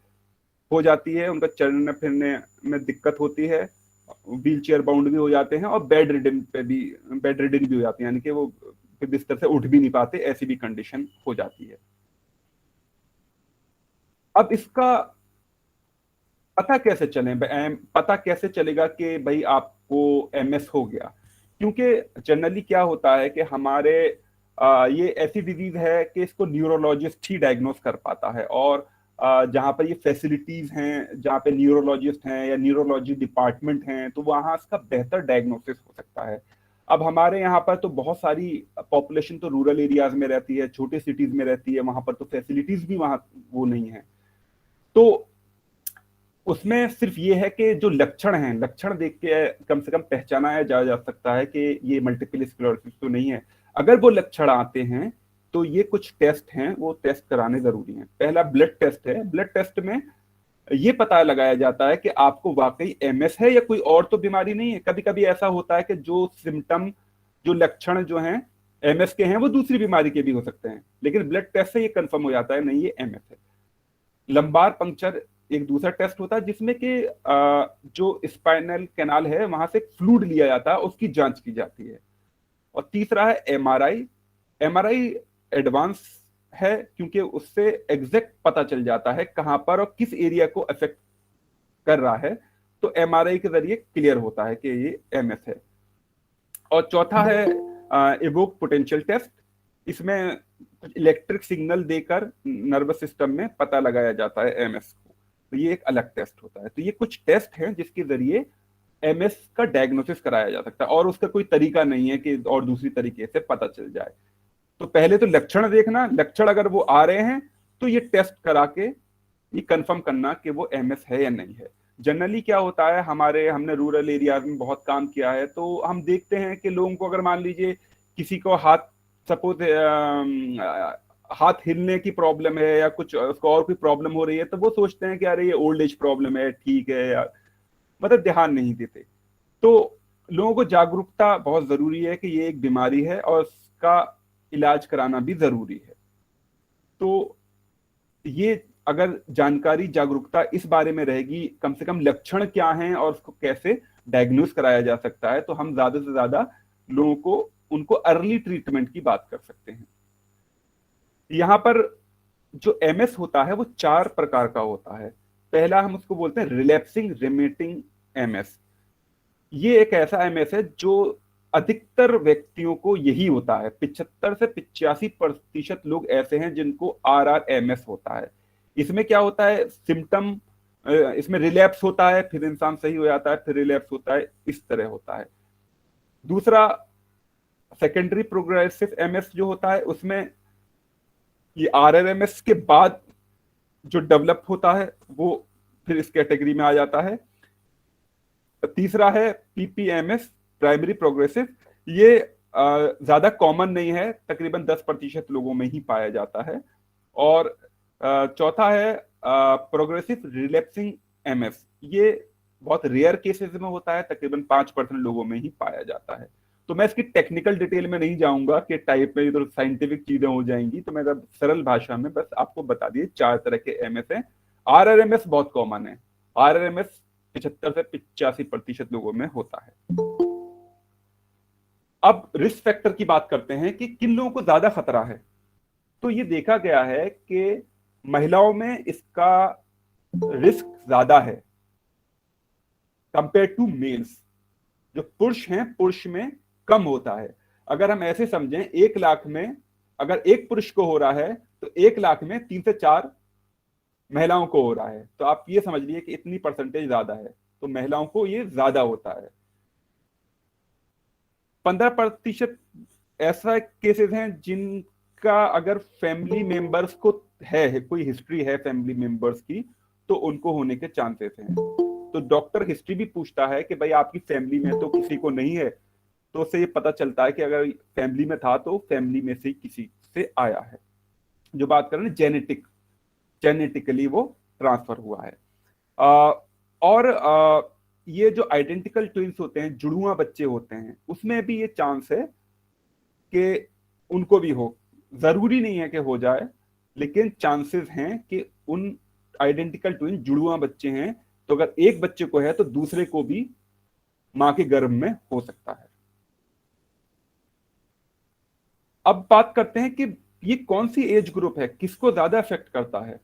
[SPEAKER 3] हो जाती है, उनका चलने फिरने में दिक्कत होती है, व्हील चेयर बाउंड भी हो जाते हैं और बेड रिडन भी हो जाती है, यानी कि वो बिस्तर से उठ भी नहीं पाते, ऐसी भी कंडीशन हो जाती है। अब इसका पता कैसे पता कैसे चलेगा कि भाई आपको एमएस हो गया? क्योंकि जनरली क्या होता है कि हमारे ये ऐसी डिजीज है कि इसको न्यूरोलॉजिस्ट ही डायग्नोस कर पाता है, और जहाँ पर ये फैसिलिटीज हैं, जहाँ पे न्यूरोलॉजिस्ट हैं या न्यूरोलॉजी डिपार्टमेंट हैं, तो वहाँ इसका बेहतर डायग्नोसिस हो सकता है। अब हमारे यहाँ पर तो बहुत सारी पॉपुलेशन तो रूरल एरियाज में रहती है, छोटे सिटीज में रहती है, वहां पर तो फैसिलिटीज भी वहां वो नहीं है। तो उसमें सिर्फ ये है कि जो लक्षण हैं, लक्षण देख के कम से कम पहचाना जा सकता है कि ये मल्टीपल स्क्लेरोसिस तो नहीं है। अगर वो लक्षण आते हैं तो ये कुछ टेस्ट हैं, वो टेस्ट कराने जरूरी हैं। पहला ब्लड टेस्ट है। ब्लड टेस्ट में ये पता लगाया जाता है कि आपको वाकई एमएस है या कोई और तो बीमारी नहीं है। कभी कभी ऐसा होता है कि जो सिम्टम, जो लक्षण जो हैं एमएस के हैं, वो दूसरी बीमारी के भी हो सकते हैं, लेकिन ब्लड टेस्ट से ये कंफर्म हो जाता है नहीं ये एमएस है। लंबार पंक्चर एक दूसरा टेस्ट होता है जिसमें कि जो स्पाइनल कैनाल है वहां से फ्लूइड लिया जाता है, उसकी जांच की जाती है। और तीसरा है एमआरआई। एमआरआई एडवांस है क्योंकि उससे एग्जैक्ट पता चल जाता है कहां पर और किस एरिया को अफेक्ट कर रहा है, तो एमआरआई के जरिए क्लियर होता है कि ये एमएस है। और चौथा है इवोक पोटेंशियल टेस्ट। इसमें इलेक्ट्रिक सिग्नल देकर नर्वस सिस्टम में पता लगाया जाता है एमएस को, तो ये एक अलग टेस्ट होता है। तो ये कुछ टेस्ट हैं जिसके जरिए एमएस का डायग्नोसिस कराया जा सकता है, और उसका कोई तरीका नहीं है कि और दूसरी तरीके से पता चल जाए। तो पहले तो लक्षण देखना, लक्षण अगर वो आ रहे हैं तो ये टेस्ट करा के ये कंफर्म करना कि वो एमएस है या नहीं है। जनरली क्या होता है, हमने रूरल एरियाज में बहुत काम किया है, तो हम देखते हैं कि लोगों को अगर मान लीजिए किसी को सपोज हाथ हिलने की प्रॉब्लम है या कुछ उसको और कोई प्रॉब्लम हो रही है, तो वो सोचते हैं कि अरे ये ओल्ड एज प्रॉब्लम है, ठीक है यार, मतलब ध्यान नहीं देते। तो लोगों को जागरूकता बहुत जरूरी है कि ये एक बीमारी है और उसका इलाज कराना भी जरूरी है। तो ये अगर जानकारी, जागरूकता इस बारे में रहेगी, कम से कम लक्षण क्या हैं और उसको कैसे डायग्नोस कराया जा सकता है, तो हम ज्यादा से ज्यादा लोगों को उनको अर्ली ट्रीटमेंट की बात कर सकते हैं। यहां पर जो एमएस होता है वो 4 प्रकार का होता है। पहला हम उसको बोलते हैं रिलैप्सिंग रिमिटिंग एमएस। ये एक ऐसा एमएस है जो अधिकतर व्यक्तियों को यही होता है। 75 से 85% लोग ऐसे हैं जिनको RRMS होता है। इसमें क्या होता है, सिम्टम, इसमें रिलैप्स होता है, फिर इंसान सही हो जाता है, फिर रिलैप्स होता है, इस तरह होता है। दूसरा सेकेंडरी प्रोग्रेसिव एमएस जो होता है, उसमें ये RRMS के बाद जो डेवलप होता है वो फिर इस कैटेगरी में आ जाता है। तीसरा है PPMS, प्राइमरी प्रोग्रेसिव। ये ज्यादा कॉमन नहीं है, तकरीबन 10% लोगों में ही पाया जाता है। और चौथा है प्रोग्रेसिव रिलैप्सिंग एमएस। ये बहुत रेयर केसेस में होता है, तकरीबन 5% लोगों में ही पाया जाता है। तो मैं इसकी टेक्निकल डिटेल में नहीं जाऊंगा कि टाइप में इधर साइंटिफिक चीजें हो जाएंगी, तो मैं सरल भाषा में बस आपको बता दिए 4 तरह के एमएस हैं। RRMS बहुत कॉमन है। RRMS 75 से 85% लोगों में होता है। अब रिस्क फैक्टर की बात करते हैं कि किन लोगों को ज्यादा खतरा है। तो ये देखा गया है कि महिलाओं में इसका रिस्क ज्यादा है कंपेयर टू मेल्स। जो पुरुष हैं, पुरुष में कम होता है। अगर हम ऐसे समझें, 1 लाख में अगर एक पुरुष को हो रहा है तो 1 लाख में 3 से 4 महिलाओं को हो रहा है। तो आप ये समझ लीजिए कि इतनी परसेंटेज ज्यादा है, तो महिलाओं को ये ज्यादा होता है। 15% ऐसा केसेस हैं जिनका अगर फैमिली मेंबर्स को है, कोई हिस्ट्री है फैमिली मेंबर्स की, तो उनको होने के चांसेस हैं। तो डॉक्टर हिस्ट्री भी पूछता है कि भाई आपकी फैमिली में तो किसी को नहीं है, तो उससे ये पता चलता है कि अगर फैमिली में था तो फैमिली में से किसी से आया है। जो बात करें ना जेनेटिकली वो ट्रांसफर हुआ है। और ये जो आइडेंटिकल ट्विंस होते हैं, जुड़ुआ बच्चे होते हैं, उसमें भी ये चांस है कि उनको भी हो। जरूरी नहीं है कि हो जाए, लेकिन चांसेस हैं कि उन आइडेंटिकल ट्विन जुड़ुआ बच्चे हैं, तो अगर एक बच्चे को है तो दूसरे को भी मां के गर्भ में हो सकता है। अब बात करते हैं कि ये कौन सी एज ग्रुप है, किसको ज्यादा इफेक्ट करता है।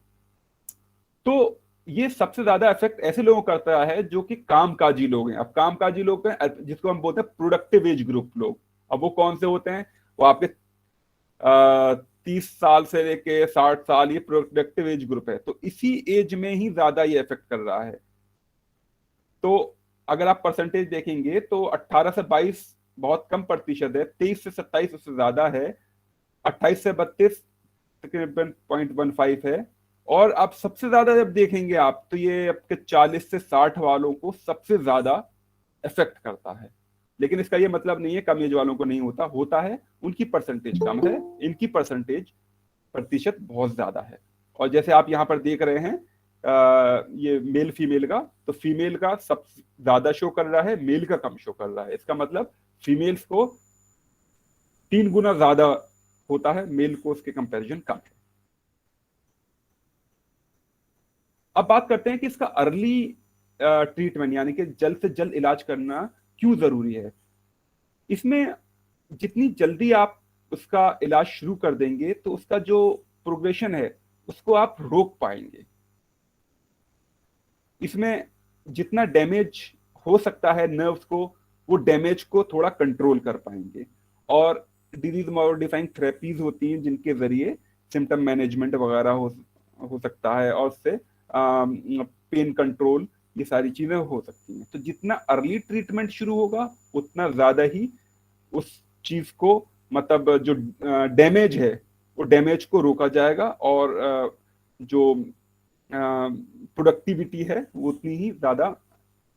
[SPEAKER 3] तो ये सबसे ज्यादा इफेक्ट ऐसे लोगों को करता है जो कि कामकाजी लोग हैं। अब कामकाजी लोग हैं जिसको हम बोलते हैं प्रोडक्टिव एज ग्रुप लोग। अब वो कौन से होते हैं? वो आपके 30 साल से लेके 60 साल, ये प्रोडक्टिव एज ग्रुप है। तो इसी एज में ही ज्यादा ये इफेक्ट कर रहा है। तो अगर आप परसेंटेज देखेंगे तो 18 से 22 बहुत कम प्रतिशत है, 23 से 27 उससे ज्यादा है, 28 से 32 तकरीबन 0.15 है। और अब सबसे ज्यादा जब देखेंगे आप तो ये आपके 40 से 60 वालों को सबसे ज्यादा इफेक्ट करता है। लेकिन इसका ये मतलब नहीं है कम एज वालों को नहीं होता, होता है, उनकी परसेंटेज कम है, इनकी परसेंटेज प्रतिशत बहुत ज्यादा है। और जैसे आप यहाँ पर देख रहे हैं ये मेल फीमेल का, तो फीमेल का सबसे ज्यादा शो कर रहा है, मेल का कम शो कर रहा है। इसका मतलब फीमेल्स को 3 गुना ज्यादा होता है, मेल को उसके कंपैरिजन कम है। अब बात करते हैं कि इसका अर्ली ट्रीटमेंट यानी कि जल्द से जल्द इलाज करना क्यों जरूरी है। इसमें जितनी जल्दी आप उसका इलाज शुरू कर देंगे तो उसका जो प्रोग्रेशन है उसको आप रोक पाएंगे। इसमें जितना डैमेज हो सकता है नर्व्स को, वो डैमेज को थोड़ा कंट्रोल कर पाएंगे। और डिजीज मॉडिफाइंग थेरेपीज होती हैं जिनके जरिए सिम्टम मैनेजमेंट वगैरह हो सकता है, और उससे पेन कंट्रोल, ये सारी चीजें हो सकती हैं। तो जितना अर्ली ट्रीटमेंट शुरू होगा उतना ज्यादा ही उस चीज को, मतलब जो डैमेज है वो डैमेज को रोका जाएगा, और जो प्रोडक्टिविटी है वो उतनी ही ज्यादा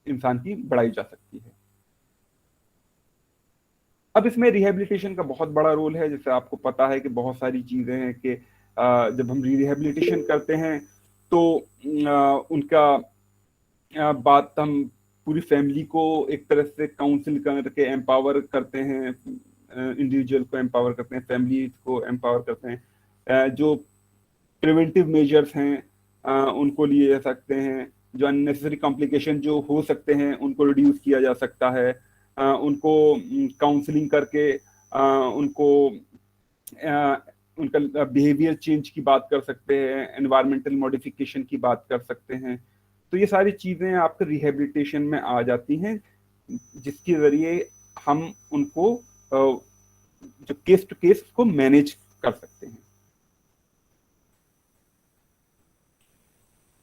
[SPEAKER 3] इंसान की बढ़ाई जा सकती है। अब इसमें रिहेबिलिटेशन का बहुत बड़ा रोल है। जैसे आपको पता है कि बहुत सारी चीजें हैं कि जब हम रिहेबिलिटेशन करते हैं तो उनका बात हम पूरी फैमिली को एक तरह से काउंसिल करके एम्पावर करते हैं, इंडिविजुअल को एम्पावर करते हैं, फैमिली को एम्पावर करते हैं। जो प्रिवेंटिव मेजर्स हैं उनको लिए जा सकते हैं, जो अननेसेसरी कॉम्प्लिकेशन जो हो सकते हैं उनको रिड्यूस किया जा सकता है। उनको काउंसलिंग करके उनको उनका बिहेवियर चेंज की बात कर सकते हैं, एनवायरमेंटल मॉडिफिकेशन की बात कर सकते हैं। तो ये सारी चीजें आपके रिहेबिलिटेशन में आ जाती हैं, जिसके जरिए हम उनको जो केस टू केस को मैनेज कर सकते हैं।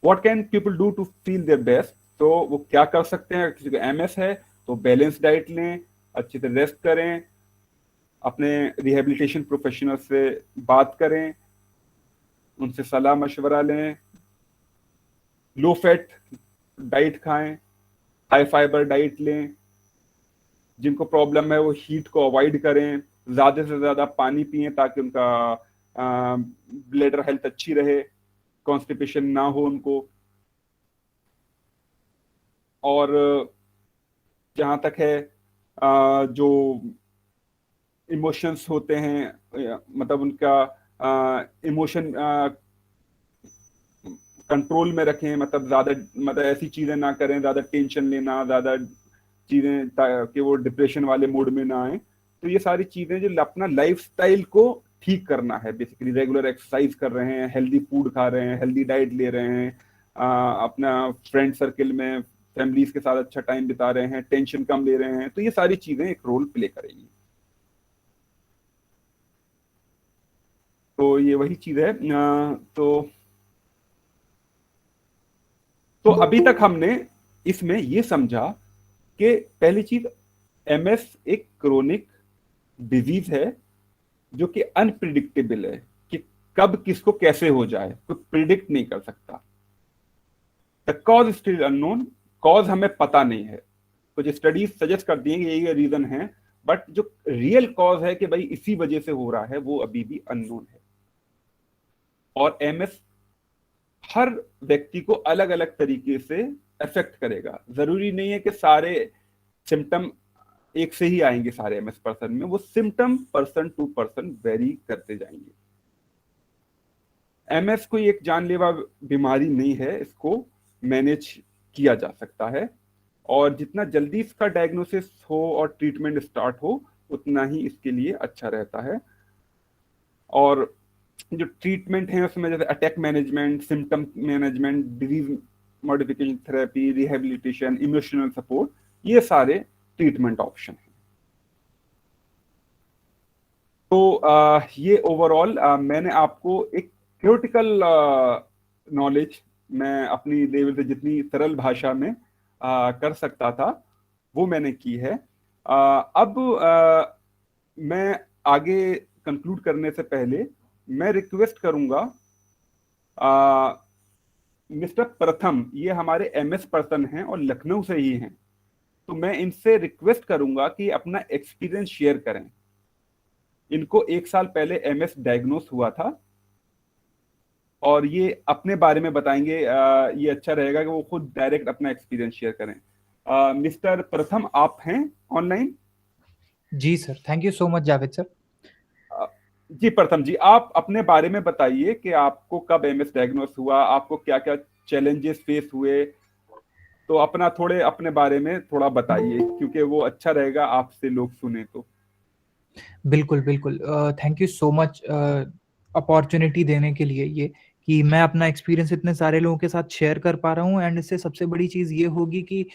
[SPEAKER 3] What can people do to feel their best? तो वो क्या कर सकते हैं? किसी को MS है तो बैलेंस डाइट लें, अच्छे से रेस्ट करें, अपने रिहेबिलिटेशन प्रोफेशनल से बात करें, उनसे सलाह मशवरा लें, लो फैट डाइट खाएं, हाई फाइबर डाइट लें, जिनको प्रॉब्लम है वो हीट को अवॉइड करें, ज्यादा से ज्यादा पानी पिएं ताकि उनका ब्लैडर हेल्थ अच्छी रहे, कॉन्स्टिपेशन ना हो उनको। और जहाँ तक है जो इमोशंस होते हैं, मतलब उनका इमोशन कंट्रोल में रखें, मतलब ज्यादा, मतलब ऐसी चीजें ना करें, ज्यादा टेंशन लेना, ज्यादा चीजें ताकि वो डिप्रेशन वाले मूड में ना आए। तो ये सारी चीजें जो अपना लाइफस्टाइल को ठीक करना है, बेसिकली रेगुलर एक्सरसाइज कर रहे हैं, हेल्दी फूड खा रहे हैं, हेल्दी डाइट ले रहे हैं, अपना फ्रेंड सर्कल में फैमिलीज के साथ अच्छा टाइम बिता रहे हैं, टेंशन कम ले रहे हैं, तो ये सारी चीजें एक रोल प्ले करेंगी। तो ये वही चीज है। तो अभी तक हमने इसमें ये समझा कि पहली चीज, MS एक क्रोनिक डिजीज है जो कि अनप्रिडिक्टेबल है, कि कब किसको कैसे हो जाए कोई प्रिडिक्ट नहीं कर सकता। The cause still unknown, cause हमें पता नहीं है। कुछ स्टडीज सजेस्ट कर दिए ये रीजन है, बट जो रियल कॉज है कि भाई इसी वजह से हो रहा है वो अभी भी अननोन है। और एमएस हर व्यक्ति को अलग अलग तरीके से अफेक्ट करेगा। जरूरी नहीं है कि सारे सिम्टम एक से ही आएंगे सारे एमएस पर्सन में, वो symptom person to person vary करते जाएंगे। एमएस कोई एक जानलेवा बीमारी नहीं है, इसको मैनेज किया जा सकता है और जितना जल्दी इसका डायग्नोसिस हो और ट्रीटमेंट स्टार्ट हो उतना ही इसके लिए अच्छा रहता है। और जो ट्रीटमेंट है उसमें जैसे attack management, symptom management, disease modification therapy, rehabilitation, emotional support, ये सारे ट्रीटमेंट ऑप्शन हैं। तो ये ओवरऑल मैंने आपको एक थ्योरेटिकल नॉलेज मैं अपनी लेवल से जितनी सरल भाषा में कर सकता था वो मैंने की है। अब मैं आगे कंक्लूड करने से पहले मैं रिक्वेस्ट करूंगा मिस्टर प्रथम, ये हमारे एमएस पर्सन हैं और लखनऊ से ही हैं, तो मैं इनसे रिक्वेस्ट करूंगा कि अपना एक्सपीरियंस शेयर करें। इनको 1 साल पहले एमएस डायग्नोस हुआ था और ये अपने बारे में बताएंगे। ये अच्छा रहेगा कि वो खुद डायरेक्ट अपना एक्सपीरियंस शेयर करें। मिस्टर प्रथम, आप हैं ऑनलाइन?
[SPEAKER 5] जी sir, thank you so much Javed sir.
[SPEAKER 3] जी प्रथम जी, आप अपने बारे में बताइए कि आपको कब एमएस डायग्नोस हुआ, आपको क्या क्या चैलेंजेस फेस हुए, तो अपने बारे में थोड़ा बताइए क्योंकि वो अच्छा रहेगा आपसे लोग सुने तो।
[SPEAKER 5] बिल्कुल बिल्कुल, thank you so much opportunity देने के लिए, ये कि मैं अपना एक्सपीरियंस इतने सारे लोगों के साथ शेयर कर पा रहा हूँ। एंड इससे सबसे बड़ी चीज़ ये होगी कि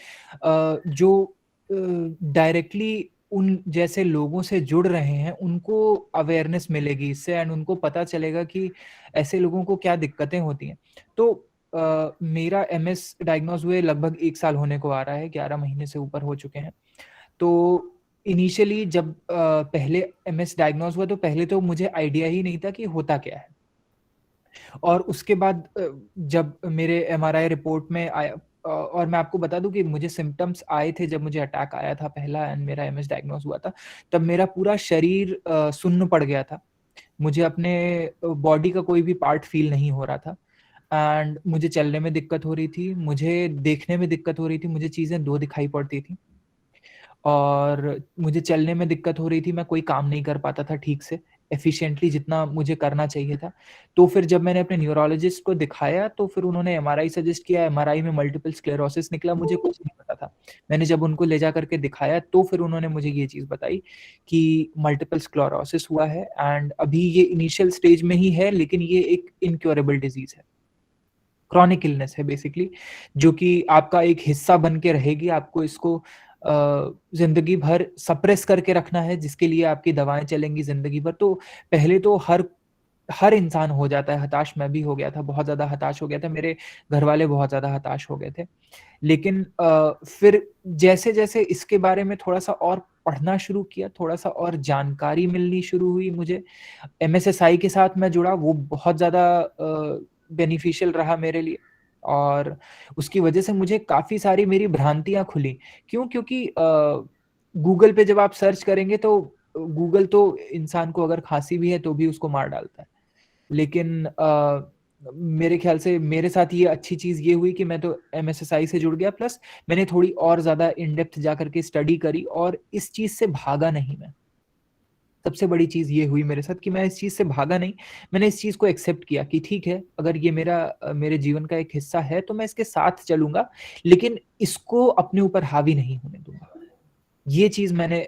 [SPEAKER 5] जो डायरेक्टली उन जैसे लोगों से जुड़ रहे हैं उनको अवेयरनेस मिलेगी इससे, एंड उनको पता चलेगा कि ऐसे लोगों को क्या दिक्कतें होती हैं। तो मेरा एमएस डायग्नोज हुए लगभग 1 साल होने को आ रहा है, 11 महीने से ऊपर हो चुके हैं। तो इनिशियली जब पहले एमएस डायग्नोज हुआ तो पहले तो मुझे आइडिया ही नहीं था कि होता क्या है। और उसके बाद जब मेरे एमआरआई रिपोर्ट में आया, और मैं आपको बता दूं कि मुझे सिम्टम्स आए थे जब मुझे अटैक आया था पहला एंड मेरा एमएस डायग्नोज हुआ था, तब मेरा पूरा शरीर सुन्न पड़ गया था। मुझे अपने बॉडी का कोई भी पार्ट फील नहीं हो रहा था एंड मुझे चलने में दिक्कत हो रही थी, मुझे देखने में दिक्कत हो रही थी, मुझे चीज़ें 2 दिखाई पड़ती थी और मुझे चलने में दिक्कत हो रही थी। मैं कोई काम नहीं कर पाता था ठीक से एफिशिएंटली जितना मुझे करना चाहिए था। तो फिर जब मैंने अपने न्यूरोलॉजिस्ट को दिखाया तो फिर उन्होंने एमआरआई सजेस्ट किया। एमआरआई में मल्टीपल स्क्लेरोसिस निकला, मुझे कुछ नहीं पता था। मैंने जब उनको ले जा करके दिखाया तो फिर उन्होंने मुझे ये चीज़ बताई कि मल्टीपल स्क्लेरोसिस हुआ है एंड अभी ये इनिशियल स्टेज में ही है, लेकिन ये एक इनक्योरेबल डिजीज है, क्रॉनिक इलनेस है बेसिकली, जो कि आपका एक हिस्सा बन के रहेगी। आपको इसको जिंदगी भर सप्रेस करके रखना है, जिसके लिए आपकी दवाएं चलेंगी जिंदगी भर। तो पहले तो हर इंसान हो जाता है हताश। मैं भी हो गया था, बहुत ज्यादा हताश हो गया था, मेरे घर वाले बहुत ज्यादा हताश हो गए थे। लेकिन फिर जैसे जैसे इसके बारे में थोड़ा सा और पढ़ना शुरू किया, थोड़ा सा और जानकारी मिलनी शुरू हुई मुझे, एमएसएसआई के साथ मैं जुड़ा, वो बहुत ज्यादा बेनिफिशियल रहा मेरे लिए और उसकी वजह से मुझे काफी सारी मेरी भ्रांतियां खुली। क्यों? क्योंकि गूगल पे जब आप सर्च करेंगे तो गूगल तो इंसान को अगर खांसी भी है तो भी उसको मार डालता है, लेकिन मेरे ख्याल से मेरे साथ ये अच्छी चीज ये हुई कि मैं तो एमएसएसआई से जुड़ गया, प्लस मैंने थोड़ी और ज्यादा इन डेप्थ जाकर के स्टडी करी और इस चीज से भागा नहीं मैं। सबसे बड़ी चीज ये हुई मेरे साथ कि मैं इस चीज से भागा नहीं, मैंने इस चीज को एक्सेप्ट किया कि ठीक है, अगर ये मेरे जीवन का एक हिस्सा है तो मैं इसके साथ चलूंगा, लेकिन इसको अपने ऊपर हावी नहीं होने दूंगा। ये चीज मैंने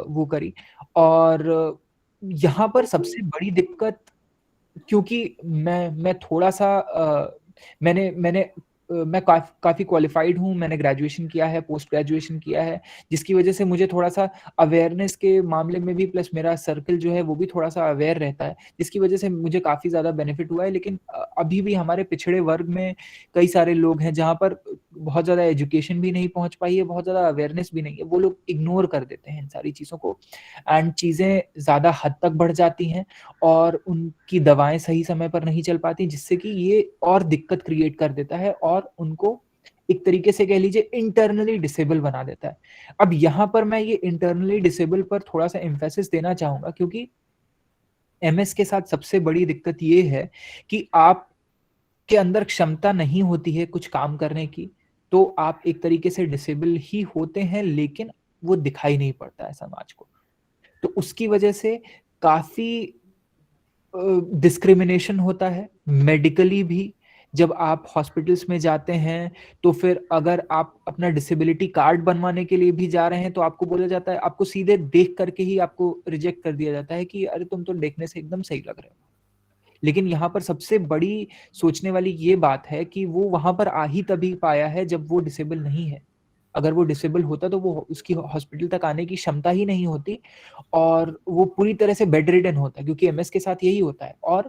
[SPEAKER 5] वो करी। और यहाँ पर सबसे बड़ी दिक्कत, क्योंकि मैं थोड़ा सा मैं काफी क्वालिफाइड हूँ, मैंने ग्रेजुएशन किया है, पोस्ट ग्रेजुएशन किया है, जिसकी वजह से मुझे थोड़ा सा अवेयरनेस के मामले में भी, प्लस मेरा सर्कल जो है वो भी थोड़ा सा अवेयर रहता है, जिसकी वजह से मुझे काफी ज्यादा बेनिफिट हुआ है। लेकिन अभी भी हमारे पिछड़े वर्ग में कई सारे लोग हैं जहाँ पर बहुत ज्यादा एजुकेशन भी नहीं पहुंच पाई है, बहुत ज्यादा अवेयरनेस भी नहीं है, वो लोग इग्नोर कर देते हैं इन सारी चीजों को एंड चीजें ज्यादा हद तक बढ़ जाती हैं और उनकी दवाएं सही समय पर नहीं चल पाती, जिससे कि ये और दिक्कत क्रिएट कर देता है और उनको एक तरीके से कह लीजिए इंटरनली डिसेबल बना देता है। अब यहाँ पर मैं ये इंटरनली डिसेबल पर थोड़ा सा एम्फेसिस देना चाहूंगा, क्योंकि एमएस के साथ सबसे बड़ी दिक्कत ये है कि आप के अंदर क्षमता नहीं होती है कुछ काम करने की, तो आप एक तरीके से डिसेबल ही होते हैं, लेकिन वो दिखाई नहीं पड़ता है समाज को। तो उसकी वजह से काफी डिस्क्रिमिनेशन होता है मेडिकली भी। जब आप हॉस्पिटल्स में जाते हैं तो फिर अगर आप अपना डिसेबिलिटी कार्ड बनवाने के लिए भी जा रहे हैं तो आपको बोला जाता है, आपको सीधे देख करके ही आपको रिजेक्ट कर दिया जाता है कि अरे तुम तो देखने से एकदम सही लग रहे हो। लेकिन यहाँ पर सबसे बड़ी सोचने वाली ये बात है कि वो वहां पर आ ही तभी पाया है जब वो डिसेबल नहीं है। अगर वो डिसेबल होता तो वो उसकी हॉस्पिटल तक आने की क्षमता ही नहीं होती और वो पूरी तरह से बेड रिडन होता है, क्योंकि एमएस के साथ यही होता है। और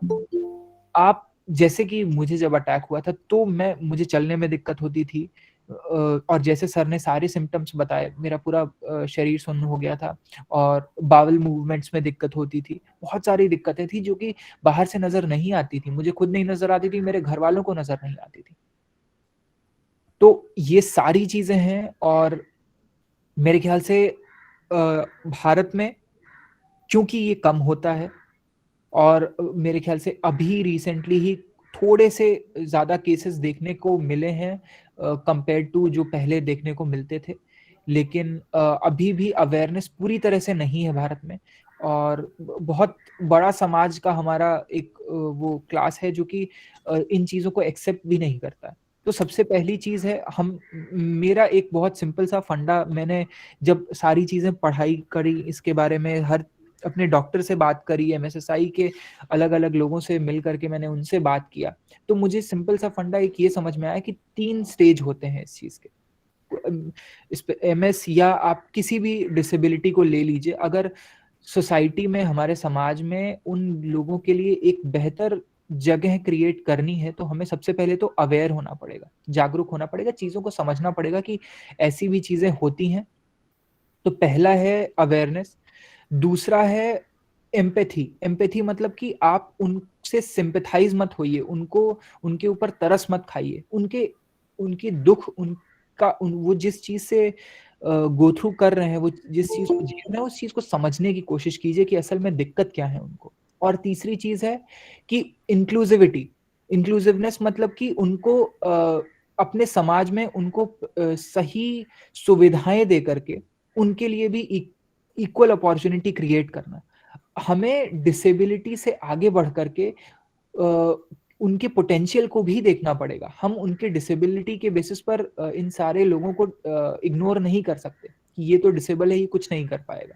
[SPEAKER 5] आप जैसे कि मुझे जब अटैक हुआ था तो मुझे चलने में दिक्कत होती थी, और जैसे सर ने सारे सिम्टम्स बताए, मेरा पूरा शरीर सुन्न हो गया था और बावल मूवमेंट्स में दिक्कत होती थी, बहुत सारी दिक्कतें थी जो कि बाहर से नजर नहीं आती थी, मुझे खुद नहीं नजर आती थी, मेरे घर वालों को नजर नहीं आती थी। तो ये सारी चीजें हैं और मेरे ख्याल से भारत में क्योंकि ये कम होता है और मेरे ख्याल से अभी रिसेंटली ही थोड़े से ज्यादा केसेस देखने को मिले हैं कंपेयर टू जो पहले देखने को मिलते थे, लेकिन अभी भी अवेयरनेस पूरी तरह से नहीं है भारत में। और बहुत बड़ा समाज का हमारा एक वो क्लास है जो कि इन चीजों को एक्सेप्ट भी नहीं करता है। तो सबसे पहली चीज है, मेरा एक बहुत सिंपल सा फंडा, मैंने जब सारी चीजें पढ़ाई करी इसके बारे में, हर अपने डॉक्टर से बात करी, एमएसएसआई के अलग अलग लोगों से मिल करके मैंने उनसे बात किया, तो मुझे सिंपल सा फंडा एक ये समझ में आया कि 3 स्टेज होते हैं इस चीज के। इस पे एमएस या आप किसी भी डिसेबिलिटी को ले लीजिए, अगर सोसाइटी में, हमारे समाज में उन लोगों के लिए एक बेहतर जगह क्रिएट करनी है तो हमें सबसे पहले तो अवेयर होना पड़ेगा, जागरूक होना पड़ेगा, चीजों को समझना पड़ेगा कि ऐसी भी चीजें होती हैं। तो पहला है अवेयरनेस। दूसरा है एम्पैथी। एम्पैथी मतलब कि आप उनसे सिंपैथाइज मत होइए, उनके ऊपर तरस मत खाइए, उनके दुख, वो जिस चीज से गो थ्रू कर रहे हैं, वो जिस चीज को झेल रहे हैं, उस चीज को समझने की कोशिश कीजिए कि असल में दिक्कत क्या है उनको। और तीसरी चीज है कि इंक्लूसिविटी। इंक्लूसिवनेस मतलब कि उनको अपने समाज में उनको सही सुविधाएं दे करके उनके लिए भी इक्वल अपॉर्चुनिटी क्रिएट करना। हमें डिसेबिलिटी से आगे बढ़ करके उनके पोटेंशियल को भी देखना पड़ेगा। हम उनके डिसेबिलिटी के बेसिस पर इन सारे लोगों को इग्नोर नहीं कर सकते कि ये तो डिसेबल है, ये कुछ नहीं कर पाएगा।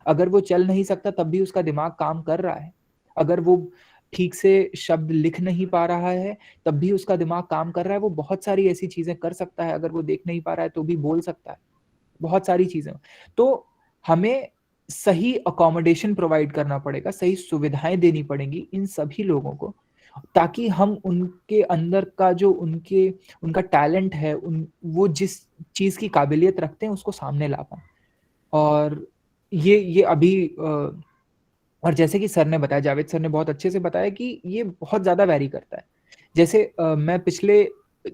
[SPEAKER 5] अगर वो चल नहीं सकता तब भी उसका दिमाग काम कर रहा है, अगर वो ठीक से शब्द लिख नहीं पा रहा है तब भी उसका दिमाग काम कर रहा है, वो बहुत सारी ऐसी चीजें कर सकता है, अगर वो देख नहीं पा रहा है तो भी बोल सकता है, बहुत सारी चीजें। तो हमें सही अकोमोडेशन प्रोवाइड करना पड़ेगा, सही सुविधाएं देनी पड़ेंगी इन सभी लोगों को, ताकि हम उनके अंदर का जो उनका टैलेंट है, वो जिस चीज की काबिलियत रखते हैं उसको सामने ला पाए। और ये अभी और जैसे कि सर ने बताया, जावेद सर ने बहुत अच्छे से बताया कि ये बहुत ज्यादा वैरी करता है। जैसे मैं पिछले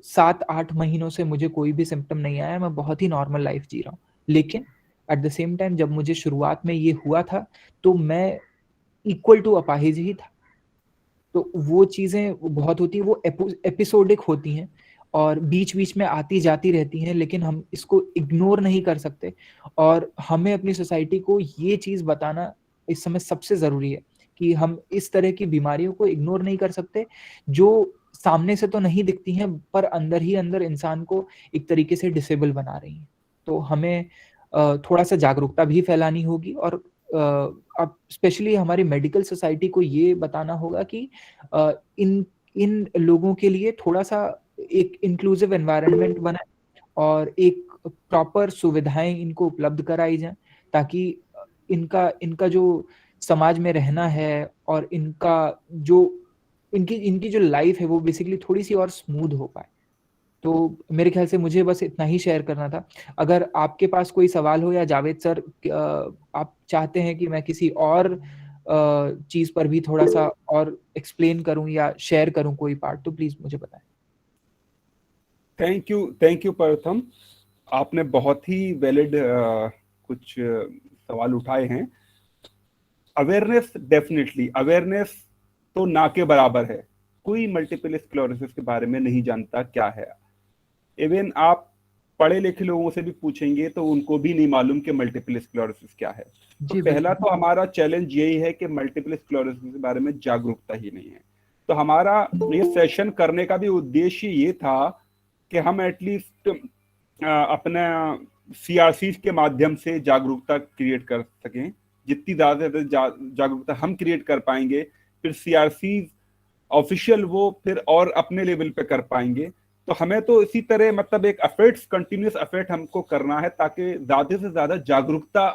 [SPEAKER 5] 7-8 महीनों से मुझे कोई भी सिम्टम नहीं आया, मैं बहुत ही नॉर्मल लाइफ जी रहा हूँ, लेकिन एट द सेम टाइम जब मुझे शुरुआत में ये हुआ था तो मैं इक्वल टू अपाहिज ही था। तो वो चीजें बहुत होती है, वो एपिसोडिक होती हैं और बीच बीच में आती जाती रहती हैं, लेकिन हम इसको इग्नोर नहीं कर सकते। और हमें अपनी सोसाइटी को ये चीज बताना इस समय सबसे जरूरी है कि हम इस तरह की बीमारियों को इग्नोर नहीं कर सकते, जो सामने से तो नहीं दिखती हैं पर अंदर ही अंदर इंसान को एक तरीके से डिसेबल बना रही हैं। तो हमें थोड़ा सा जागरूकता भी फैलानी होगी और अब स्पेशली हमारी मेडिकल सोसाइटी को ये बताना होगा कि इन लोगों के लिए थोड़ा सा एक इंक्लूसिव एनवायरनमेंट बनाए और एक प्रॉपर सुविधाएं इनको उपलब्ध कराई जाए, ताकि इनका जो समाज में रहना है और इनकी जो लाइफ है वो बेसिकली थोड़ी सी और स्मूथ हो पाए। तो मेरे ख्याल से मुझे बस इतना ही शेयर करना था। अगर आपके पास कोई सवाल हो या जावेद सर आप चाहते हैं कि मैं किसी और चीज पर भी थोड़ा सा और एक्सप्लेन करूं या शेयर करूं कोई पार्ट, तो प्लीज मुझे बताएं।
[SPEAKER 3] थैंक यू प्रथम। आपने बहुत ही वैलिड कुछ सवाल उठाए हैं। अवेयरनेस, डेफिनेटली अवेयरनेस तो ना के बराबर है। कोई मल्टीपल स्क्लेरोसिस के बारे में नहीं जानता क्या है। इवन आप पढ़े लिखे लोगों से भी पूछेंगे तो उनको भी नहीं मालूम कि मल्टीपल स्क्लेरोसिस क्या है। तो पहला तो हमारा चैलेंज यही है कि मल्टीपल स्क्लेरोसिस के बारे में जागरूकता ही नहीं है। तो हमारा ये सेशन करने का भी उद्देश्य ये था कि हम एटलीस्ट अपना सीआरसी के माध्यम से जागरूकता क्रिएट कर सकें। जितनी ज्यादा से जागरूकता हम क्रिएट कर पाएंगे, फिर सीआरसी ऑफिशियल वो फिर और अपने लेवल पे कर पाएंगे। तो हमें तो इसी तरह मतलब एक एफर्ट्स, कंटिन्यूस एफर्ट हमको करना है ताकि ज्यादा से ज्यादा जागरूकता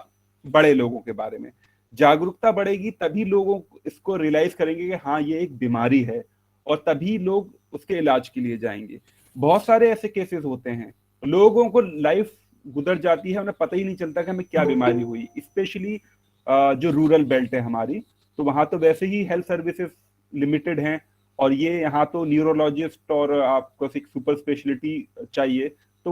[SPEAKER 3] बढ़े लोगों के बारे में। जागरूकता बढ़ेगी तभी लोगों इसको रियलाइज करेंगे कि हाँ ये एक बीमारी है, और तभी लोग उसके इलाज के लिए जाएंगे। बहुत सारे ऐसे केसेस होते हैं, लोगों को लाइफ गुजर जाती है, उन्हें पता ही नहीं चलता कि हमें क्या बीमारी हुई। स्पेशली जो रूरल बेल्ट है हमारी, तो वहां तो वैसे ही हेल्थ सर्विसेज लिमिटेड हैं, और ये यहाँ तो न्यूरोलॉजिस्ट और आपको एक सुपर स्पेशलिटी चाहिए, तो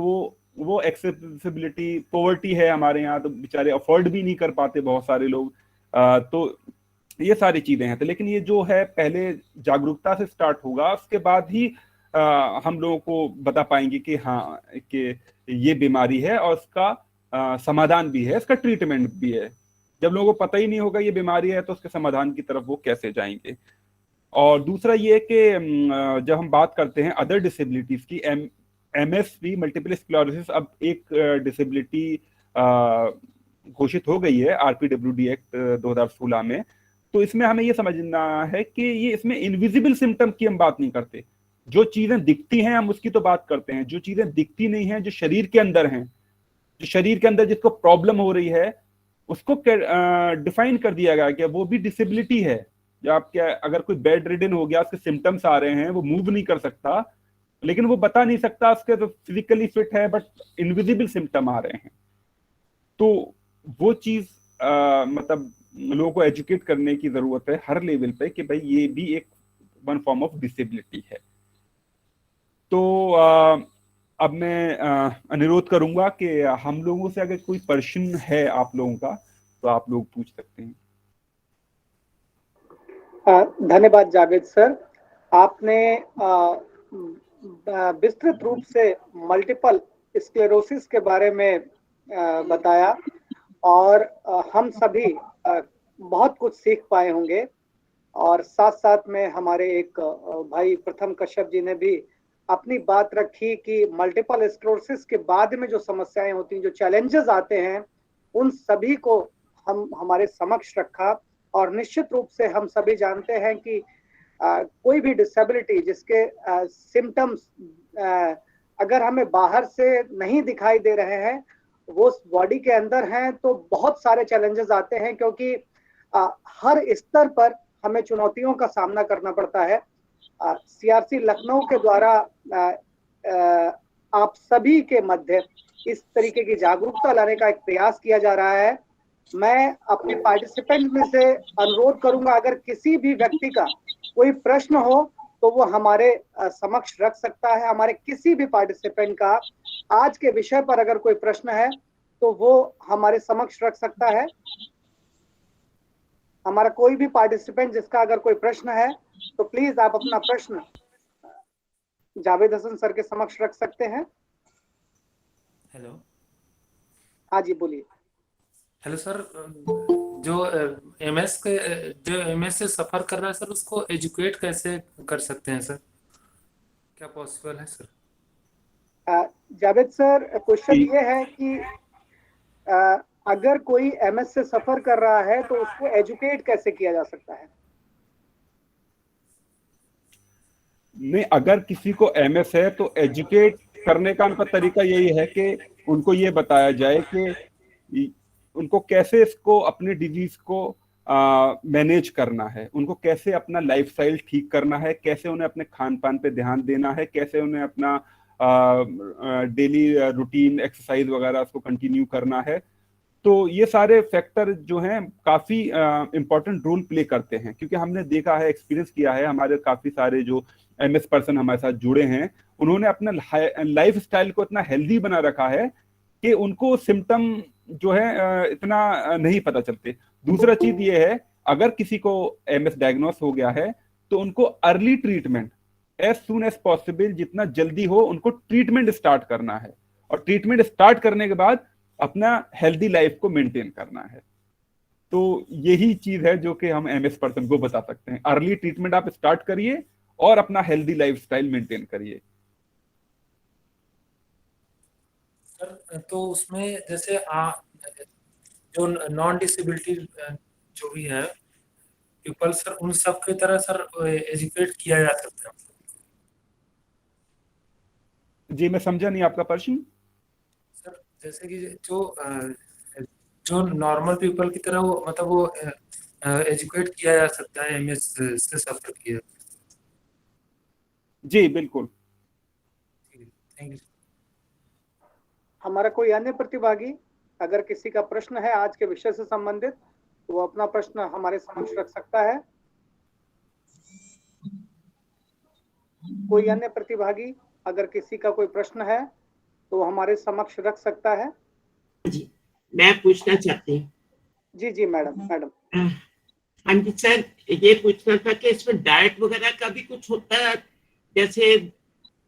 [SPEAKER 3] वो एक्सेसिबिलिटी, पॉवर्टी है हमारे यहाँ, तो बेचारे अफोर्ड भी नहीं कर पाते बहुत सारे लोग। तो ये सारी चीजें हैं। तो लेकिन ये जो है पहले जागरूकता से स्टार्ट होगा, उसके बाद ही हम लोगों को बता पाएंगे कि हाँ कि ये बीमारी है और उसका समाधान भी है, इसका ट्रीटमेंट भी है। जब लोगों को पता ही नहीं होगा ये बीमारी है तो उसके समाधान की तरफ वो कैसे जाएंगे। और दूसरा ये कि जब हम बात करते हैं अदर डिसेबिलिटीज की, एमएसवी मल्टीपल स्क्लेरोसिस अब एक डिसेबिलिटी घोषित हो गई है आरपीडब्ल्यूडी एक्ट 2016 में। तो इसमें हमें ये समझना है कि ये इसमें इनविजिबल सिम्टम की हम बात नहीं करते। जो चीजें दिखती हैं हम उसकी तो बात करते हैं, जो चीजें दिखती नहीं हैं, जो शरीर के अंदर हैं, जो शरीर के अंदर जिसको प्रॉब्लम हो रही है, उसको डिफाइन कर दिया गया कि वो भी डिसेबिलिटी है। जो आपके अगर कोई बेड रिडन हो गया, उसके सिम्टम्स आ रहे हैं, वो मूव नहीं कर सकता, लेकिन वो बता नहीं सकता, उसके तो फिजिकली फिट है बट इनविजिबल सिम्टम आ रहे हैं। तो वो चीज मतलब लोगों को एजुकेट करने की जरूरत है हर लेवल पे कि भाई ये भी एक वन फॉर्म ऑफ डिसेबिलिटी है। तो अब मैं अनुरोध करूंगा कि हम लोगों से अगर कोई प्रश्न है आप लोगों का तो आप लोग पूछ सकते हैं।
[SPEAKER 1] धन्यवाद जावेद सर, आपने विस्तृत रूप से मल्टीपल स्क्लेरोसिस के बारे में बताया, और हम सभी बहुत कुछ सीख पाए होंगे। और साथ साथ में हमारे एक भाई प्रथम कश्यप जी ने भी अपनी बात रखी कि मल्टीपल स्क्लेरोसिस के बाद में जो समस्याएं होती हैं, जो चैलेंजेस आते हैं, उन सभी को हम हमारे समक्ष रखा। और निश्चित रूप से हम सभी जानते हैं कि कोई भी डिसेबिलिटी जिसके सिम्टम्स अगर हमें बाहर से नहीं दिखाई दे रहे हैं, वो बॉडी के अंदर हैं, तो बहुत सारे चैलेंजेस आते हैं, क्योंकि हर स्तर पर हमें चुनौतियों का सामना करना पड़ता है। सीआरसी लखनऊ के द्वारा आप सभी के मध्य इस तरीके की जागरूकता लाने का एक प्रयास किया जा रहा है। मैं अपने पार्टिसिपेंट में से अनुरोध करूंगा, अगर किसी भी व्यक्ति का कोई प्रश्न हो तो वो हमारे समक्ष रख सकता है। हमारे किसी भी पार्टिसिपेंट का आज के विषय पर अगर कोई प्रश्न है तो वो हमारे समक्ष रख सकता है। हमारा कोई भी पार्टिसिपेंट जिसका अगर कोई प्रश्न है तो प्लीज आप अपना प्रश्न जावेद हसन सर के समक्ष रख सकते हैं।
[SPEAKER 6] हेलो।
[SPEAKER 1] हाँ जी, बोलिए।
[SPEAKER 6] हेलो सर, जो एमएस से सफर कर रहा है सर, उसको एजुकेट कैसे कर सकते हैं सर? क्या पॉसिबल है सर?
[SPEAKER 1] जावेद सर, क्वेश्चन ये है कि अगर कोई एमएस से सफर कर रहा है तो उसको एजुकेट कैसे किया जा सकता है?
[SPEAKER 3] नहीं, अगर किसी को एमएस है तो एजुकेट करने का उनका तरीका यही है कि उनको ये बताया जाए कि उनको कैसे इसको अपने डिजीज को मैनेज करना है, उनको कैसे अपना लाइफस्टाइल ठीक करना है, कैसे उन्हें अपने खान पान पे ध्यान देना है, कैसे उन्हें अपना डेली रूटीन एक्सरसाइज वगैरह उसको कंटिन्यू करना है। तो ये सारे फैक्टर जो हैं काफी इंपॉर्टेंट रोल प्ले करते हैं, क्योंकि हमने देखा है, एक्सपीरियंस किया है, हमारे काफी सारे जो एमएस पर्सन हमारे साथ जुड़े हैं उन्होंने अपना लाइफ स्टाइल को इतना हेल्दी बना रखा है कि उनको सिम्टम जो है इतना नहीं पता चलते। दूसरा चीज ये है, अगर किसी को एमएस डायग्नोस हो गया है तो उनको early treatment as soon as possible, जितना जल्दी हो उनको ट्रीटमेंट स्टार्ट करना है, और ट्रीटमेंट स्टार्ट करने के बाद अपना हेल्दी लाइफ को मेंटेन करना है। तो यही चीज है जो कि हम एमएस पर्सन को बता सकते हैं, अर्ली ट्रीटमेंट आप स्टार्ट करिए और अपना हेल्दी लाइफस्टाइल मेंटेन करिए।
[SPEAKER 6] सर तो उसमें जैसे जो नॉन डिसेबिलिटी जो भी है पीपल सर, उन सब की तरह सर एजुकेट किया जा सकता है?
[SPEAKER 3] जी मैं समझा नहीं आपका प्रश्न।
[SPEAKER 6] सर जैसे कि जो नॉर्मल पीपल की तरह वो मतलब वो एजुकेट किया जा सकता है एमएस से सफर किया?
[SPEAKER 3] जी बिल्कुल।
[SPEAKER 6] Thank you.
[SPEAKER 1] हमारा कोई अन्य प्रतिभागी अगर किसी का प्रश्न है आज के विषय से संबंधित तो वो अपना प्रश्न हमारे समक्ष रख सकता है। कोई अन्य प्रतिभागी अगर किसी का कोई प्रश्न है तो हमारे समक्ष रख सकता है।
[SPEAKER 7] जी मैं पूछना चाहती हूँ।
[SPEAKER 1] जी जी मैडम।
[SPEAKER 7] हाँ जी सर, ये पूछना था कि इसमें डाइट वगैरह का भी कुछ होता है? जैसे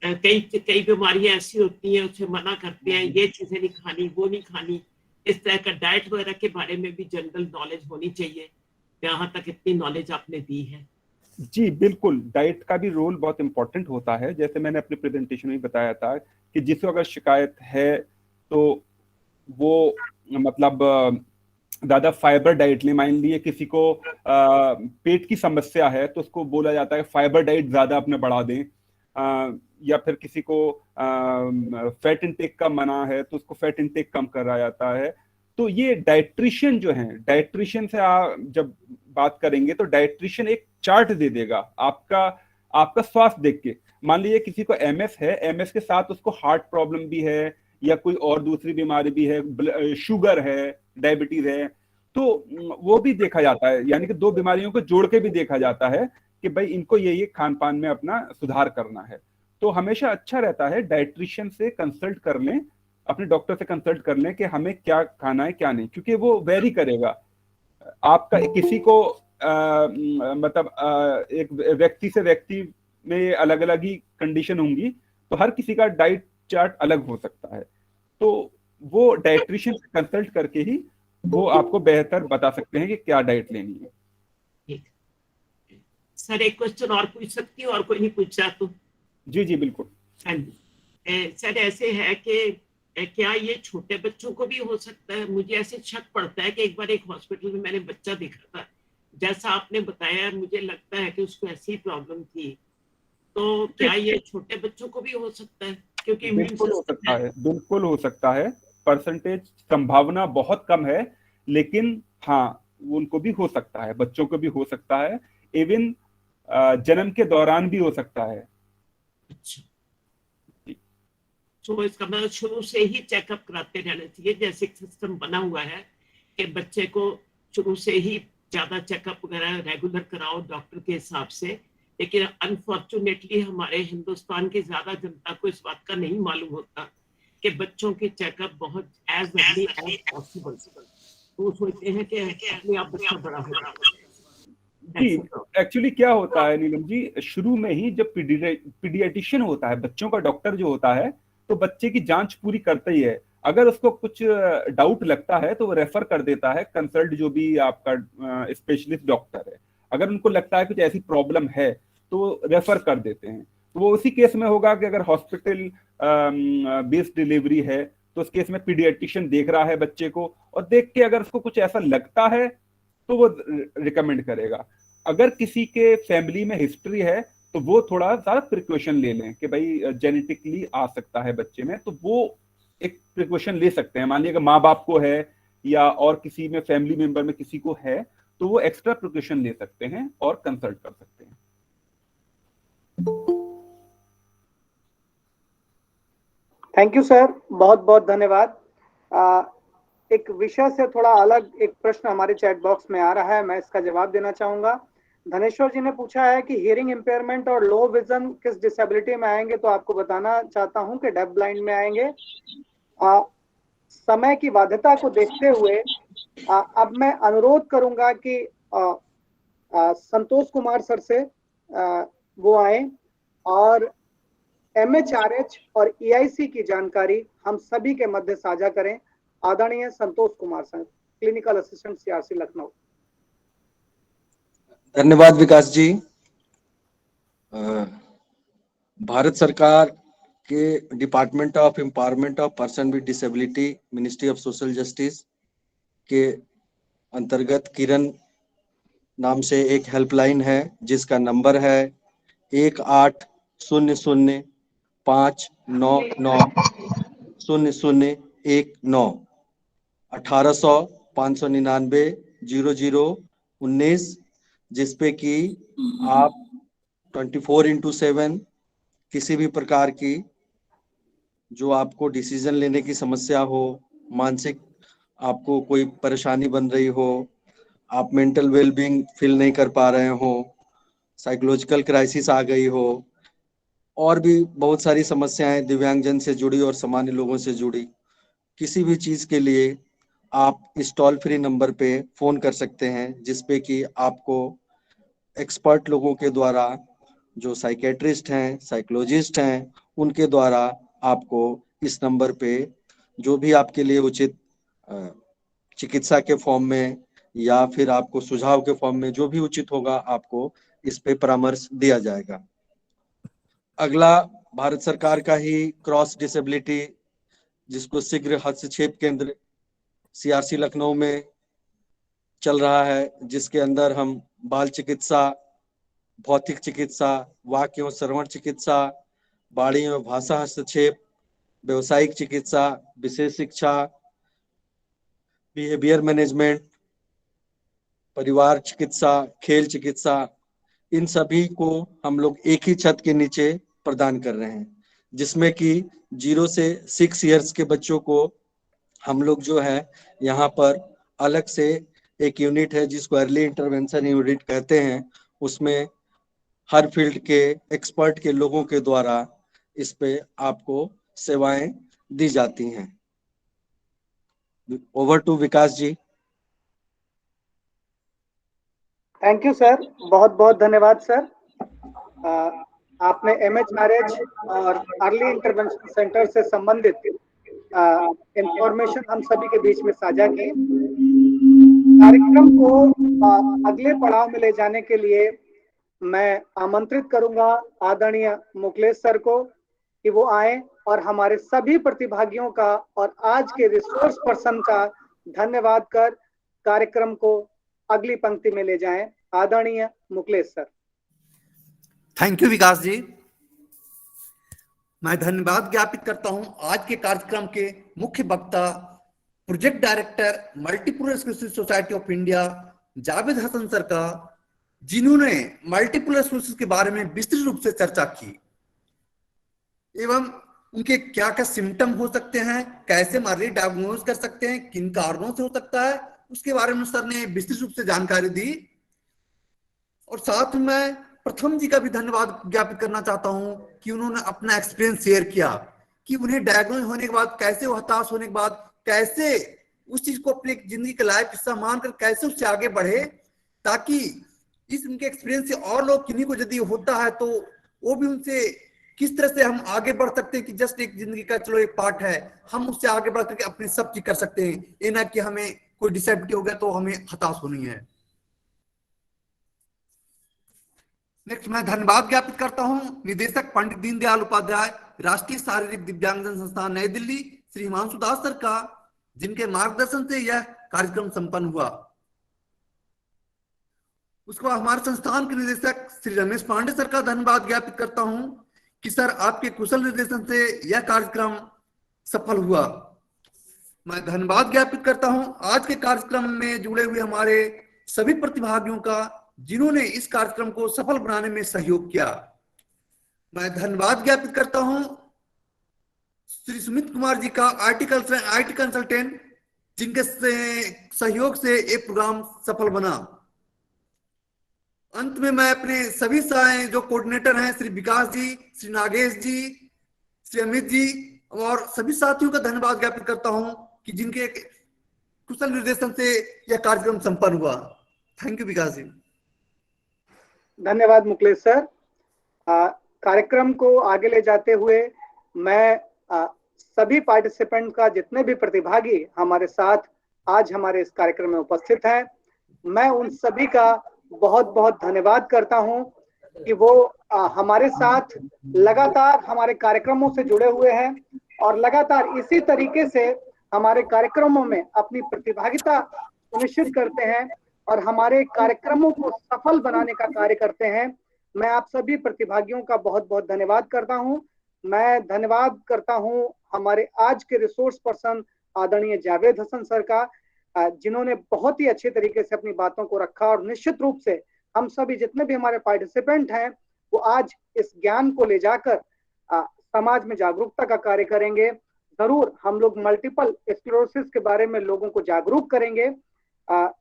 [SPEAKER 7] कई बीमारियां ऐसी होती हैं उसे मना करते हैं, ये चीजें नहीं खानी वो नहीं खानी, इस तरह का डाइट वगैरह के बारे में भी जनरल नॉलेज होनी चाहिए, यहाँ तक इतनी नॉलेज आपने दी है।
[SPEAKER 3] जी बिल्कुल, डाइट का भी रोल बहुत इंपॉर्टेंट होता है। जैसे मैंने अपने प्रेजेंटेशन में बताया था कि जिसको अगर शिकायत है तो वो मतलब ज्यादा फाइबर डाइट ले। मान लीजिए किसी को पेट की समस्या है तो उसको बोला जाता है फाइबर डाइट ज्यादा अपने बढ़ा दें, या फिर किसी को फैट इंटेक का मना है तो उसको फैट इंटेक कम करा जाता है। तो ये डाइट्रिशियन जो है, डाइट्रिशियन से आप जब बात करेंगे तो डाइट्रिशियन एक चार्ट दे देगा आपका स्वास्थ्य देख के। मान लीजिए किसी को एमएस है, एमएस के साथ उसको हार्ट प्रॉब्लम भी है या कोई और दूसरी बीमारी भी है, शुगर है, डायबिटीज है, तो वो भी देखा जाता है। यानी कि दो बीमारियों को जोड़ के भी देखा जाता है कि भाई इनको ये खान पान में अपना सुधार करना है। तो हमेशा अच्छा रहता है डाइट्रिशियन से कंसल्ट कर लें, अपने डॉक्टर से कंसल्ट कर लें कि हमें क्या खाना है क्या नहीं, क्योंकि वो वेरी करेगा आपका। किसी को मतलब एक व्यक्ति से व्यक्ति में अलग अलग ही कंडीशन होंगी, तो हर किसी का डाइट चार्ट अलग हो सकता है। तो वो डाइट्रिशियन से कंसल्ट करके ही वो आपको बेहतर बता सकते हैं कि क्या डाइट लेनी है।
[SPEAKER 7] सर एक क्वेश्चन और पूछ सकती हूँ, और कोई नहीं पूछ रहा तो?
[SPEAKER 3] जी जी बिल्कुल।
[SPEAKER 7] हाँ जी सर, ऐसे है कि क्या ये छोटे बच्चों को भी हो सकता है? मुझे ऐसे शक पड़ता है कि एक बार एक हॉस्पिटल में मैंने बच्चा देखा था, जैसा आपने बताया मुझे लगता है कि उसको ऐसी प्रॉब्लम थी। तो क्या ये छोटे बच्चों को भी हो सकता है? क्योंकि
[SPEAKER 3] बिल्कुल हो सकता है, बिल्कुल हो सकता है। परसेंटेज संभावना बहुत कम है, लेकिन हाँ उनको भी हो सकता है, बच्चों को भी हो सकता है, इवन जन्म के दौरान भी हो सकता है।
[SPEAKER 7] अच्छा, तो इसका मतलब शुरू से ही चेकअप कराते रहना चाहिए, जैसे सिस्टम बना हुआ है कि बच्चे को शुरू से ही ज्यादा चेकअप वगैरह रेगुलर कराओ डॉक्टर के हिसाब से। लेकिन अनफॉर्चुनेटली हमारे हिंदुस्तान की ज्यादा जनता को इस बात का नहीं मालूम होता कि बच्चों के चेकअप बहुत एज अर्ली एज पॉसिबल, तो सोचते हैं कि अपने आप बच्चा बड़ा होगा।
[SPEAKER 3] जी एक्चुअली क्या होता है नीलम जी, शुरू में ही जब पीडियाट्रिशियन होता है, बच्चों का डॉक्टर जो होता है, तो बच्चे की जांच पूरी करता ही है। अगर उसको कुछ डाउट लगता है तो वो रेफर कर देता है, कंसल्ट जो भी आपका स्पेशलिस्ट डॉक्टर है, अगर उनको लगता है कुछ ऐसी प्रॉब्लम है तो रेफर कर देते हैं। तो वो उसी केस में होगा कि अगर हॉस्पिटल बेस्ड डिलीवरी है तो उस केस में पीडियाट्रिशियन देख रहा है बच्चे को, और देख के अगर उसको कुछ ऐसा लगता है तो वो रिकमेंड करेगा। अगर किसी के फैमिली में हिस्ट्री है तो वो थोड़ा ज्यादा प्रिकॉशन ले लें कि भाई जेनेटिकली आ सकता है बच्चे में, तो वो एक प्रिकॉशन ले सकते हैं। मान लीजिए अगर माँ बाप को है या और किसी में फैमिली मेंबर में किसी को है तो वो एक्स्ट्रा प्रिकॉशन ले सकते हैं और कंसल्ट कर सकते हैं।
[SPEAKER 1] थैंक यू सर, बहुत बहुत धन्यवाद। एक विषय से थोड़ा अलग एक प्रश्न हमारे चैट बॉक्स में आ रहा है, मैं इसका जवाब देना चाहूंगा। धनेश्वर जी ने पूछा है कि हियरिंग इम्पेयरमेंट और लो विजन किस डिसेबिलिटी में आएंगे, तो आपको बताना चाहता हूं कि डेफ ब्लाइंड में आएंगे। समय की बाध्यता को देखते हुए अब मैं अनुरोध करूंगा कि संतोष कुमार सर से वो आए और MHRH और EIC की जानकारी हम सभी के मध्य साझा करें। आदरणीय Santosh Kumar sir, clinical assistant CRC Lucknow.
[SPEAKER 8] धन्यवाद विकास जी। भारत सरकार के department of empowerment of person with disability, ministry of social justice के अंतर्गत किरण नाम से एक हेल्पलाइन है जिसका नंबर है 1800599019 1800-599-0019, जिसपे कि आप 24/7 किसी भी प्रकार की जो आपको डिसीजन लेने की समस्या हो, मानसिक आपको कोई परेशानी बन रही हो, आप मेंटल वेलबींग फील नहीं कर पा रहे हो, साइकोलॉजिकल क्राइसिस आ गई हो, और भी बहुत सारी समस्याएं दिव्यांगजन से जुड़ी और सामान्य लोगों से जुड़ी, किसी भी चीज के लिए आप इस टोल फ्री नंबर पे फोन कर सकते हैं, जिसपे कि आपको एक्सपर्ट लोगों के द्वारा, जो साइकेट्रिस्ट हैं, साइकोलॉजिस्ट हैं, उनके द्वारा आपको इस नंबर पे जो भी आपके लिए उचित चिकित्सा के फॉर्म में या फिर आपको सुझाव के फॉर्म में जो भी उचित होगा, आपको इस पे परामर्श दिया जाएगा। अगला भारत सरकार का ही क्रॉस डिसेबिलिटी, जिसको शीघ्र हस्तक्षेप केंद्र CRC लखनऊ में चल रहा है, जिसके अंदर हम बाल चिकित्सा, भौतिक चिकित्सा, वाक्य एवं श्रवण चिकित्सा, वाणी एवं भाषा हस्तक्षेप, व्यवसायिक चिकित्सा, विशेष शिक्षा, बिहेवियर मैनेजमेंट, परिवार चिकित्सा, खेल चिकित्सा, इन सभी को हम लोग एक ही छत के नीचे प्रदान कर रहे हैं, जिसमें कि 0 से 6 इयर्स के बच्चों को हम लोग जो है यहाँ पर अलग से एक यूनिट है जिसको अर्ली इंटरवेंशन यूनिट कहते हैं, उसमें हर फील्ड के एक्सपर्ट के लोगों के द्वारा इस पे आपको सेवाएं दी जाती हैं। Over to Vikas ji.
[SPEAKER 1] Thank you sir, बहुत बहुत धन्यवाद सर। आपने MHRH और अर्ली इंटरवेंशन सेंटर से संबंधित इंफॉर्मेशन हम सभी के बीच में साझा की। कार्यक्रम को अगले पड़ाव में ले जाने के लिए मैं आमंत्रित करूंगा आदरणीय मुकलेश सर को कि वो आए और हमारे सभी प्रतिभागियों का और आज के रिसोर्स पर्सन का धन्यवाद कर कार्यक्रम को अगली पंक्ति में ले जाएं। आदरणीय मुकलेश सर।
[SPEAKER 9] थैंक यू विकास जी। मैं धन्यवाद ज्ञापित करता हूं आज के कार्यक्रम के मुख्य वक्ता, project director multiple sclerosis society of India Javed Hasan sir का, जिन्होंने मल्टीपुलर स्क्लेरोसिस के बारे में विस्तृत रूप से चर्चा की एवं उनके क्या क्या सिम्टम हो सकते हैं, कैसे मरीज डायग्नोज कर सकते हैं, किन कारणों से हो सकता है, उसके बारे में सर ने विस्तृत रूप से जानकारी दी। और साथ में प्रथम जी का भी धन्यवाद ज्ञापित करना चाहता हूं कि उन्होंने अपना एक्सपीरियंस शेयर किया कि उन्हें डायग्नोज होने के बाद कैसे, वो हताश होने के बाद कैसे उस चीज को अपने जिंदगी का लाइफ हिस्सा मानकर कैसे उससे आगे बढ़े, ताकि इस उनके एक्सपीरियंस से और लोग किन्हीं को यदि होता है तो वो भी उनसे किस तरह से हम आगे बढ़ सकते हैं कि जस्ट एक जिंदगी का चलो एक पार्ट है, हम उससे आगे बढ़ करके अपने सब चीज कर सकते हैं, ये ना कि हमें कोई डिसेबिलिटी हो गया तो हमें हताश होनी है। नेक्स्ट मैं धन्यवाद ज्ञापित करता हूं निदेशक पंडित दीनदयाल उपाध्याय, राष्ट्रीय शारीरिक दिव्यांगजन संस्थान नई दिल्ली, श्री हिमांशु दास सर का, जिनके मार्गदर्शन से यह कार्यक्रम संपन्न हुआ। उसके बाद हमारे संस्थान के निदेशक श्री रमेश पांडे सर का धन्यवाद ज्ञापित करता हूं कि सर आपके कुशल निर्देशन से यह कार्यक्रम सफल हुआ। मैं धन्यवाद ज्ञापित करता हूं आज के कार्यक्रम में जुड़े हुए हमारे सभी प्रतिभागियों का, जिन्होंने इस कार्यक्रम को सफल बनाने में सहयोग किया। मैं धन्यवाद ज्ञापित करता हूं श्री सुमित कुमार जी का, IT कंसल्टेंट, जिनके सहयोग से ये प्रोग्राम सफल बना। अंत में मैं अपने सभी जो कोऑर्डिनेटर हैं, श्री विकास जी, श्री नागेश जी, श्री अमित जी और सभी साथियों का धन्यवाद ज्ञापित करता हूं कि जिनके कुशल निर्देशन से यह कार्यक्रम संपन्न हुआ। थैंक यू विकास जी।
[SPEAKER 1] धन्यवाद मुकलेश सर। कार्यक्रम को आगे ले जाते हुए मैं सभी पार्टिसिपेंट का, जितने भी प्रतिभागी हमारे साथ आज हमारे इस कार्यक्रम में उपस्थित हैं, मैं उन सभी का बहुत बहुत धन्यवाद करता हूं कि वो हमारे साथ लगातार हमारे कार्यक्रमों से जुड़े हुए हैं और लगातार इसी तरीके से हमारे कार्यक्रमों में अपनी प्रतिभागिता सुनिश्चित करते हैं और हमारे कार्यक्रमों को सफल बनाने का कार्य करते हैं। मैं आप सभी प्रतिभागियों का बहुत बहुत धन्यवाद करता हूं। मैं धन्यवाद करता हूं हमारे आज के रिसोर्स पर्सन आदरणीय जावेद हसन सर का, जिन्होंने बहुत ही अच्छे तरीके से अपनी बातों को रखा और निश्चित रूप से हम सभी जितने भी हमारे पार्टिसिपेंट हैं वो आज इस ज्ञान को ले जाकर समाज में जागरूकता का कार्य करेंगे। जरूर हम लोग मल्टीपल स्क्लेरोसिस के बारे में लोगों को जागरूक करेंगे।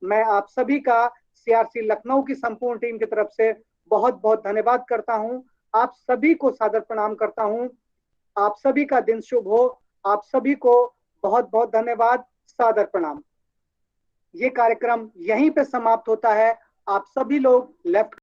[SPEAKER 1] मैं आप सभी का सीआरसी लखनऊ की संपूर्ण टीम की तरफ से बहुत बहुत धन्यवाद करता हूं। आप सभी को सादर प्रणाम करता हूं। आप सभी का दिन शुभ हो। आप सभी को बहुत बहुत धन्यवाद, सादर प्रणाम। ये कार्यक्रम यहीं पे समाप्त होता है। आप सभी लोग लेफ्ट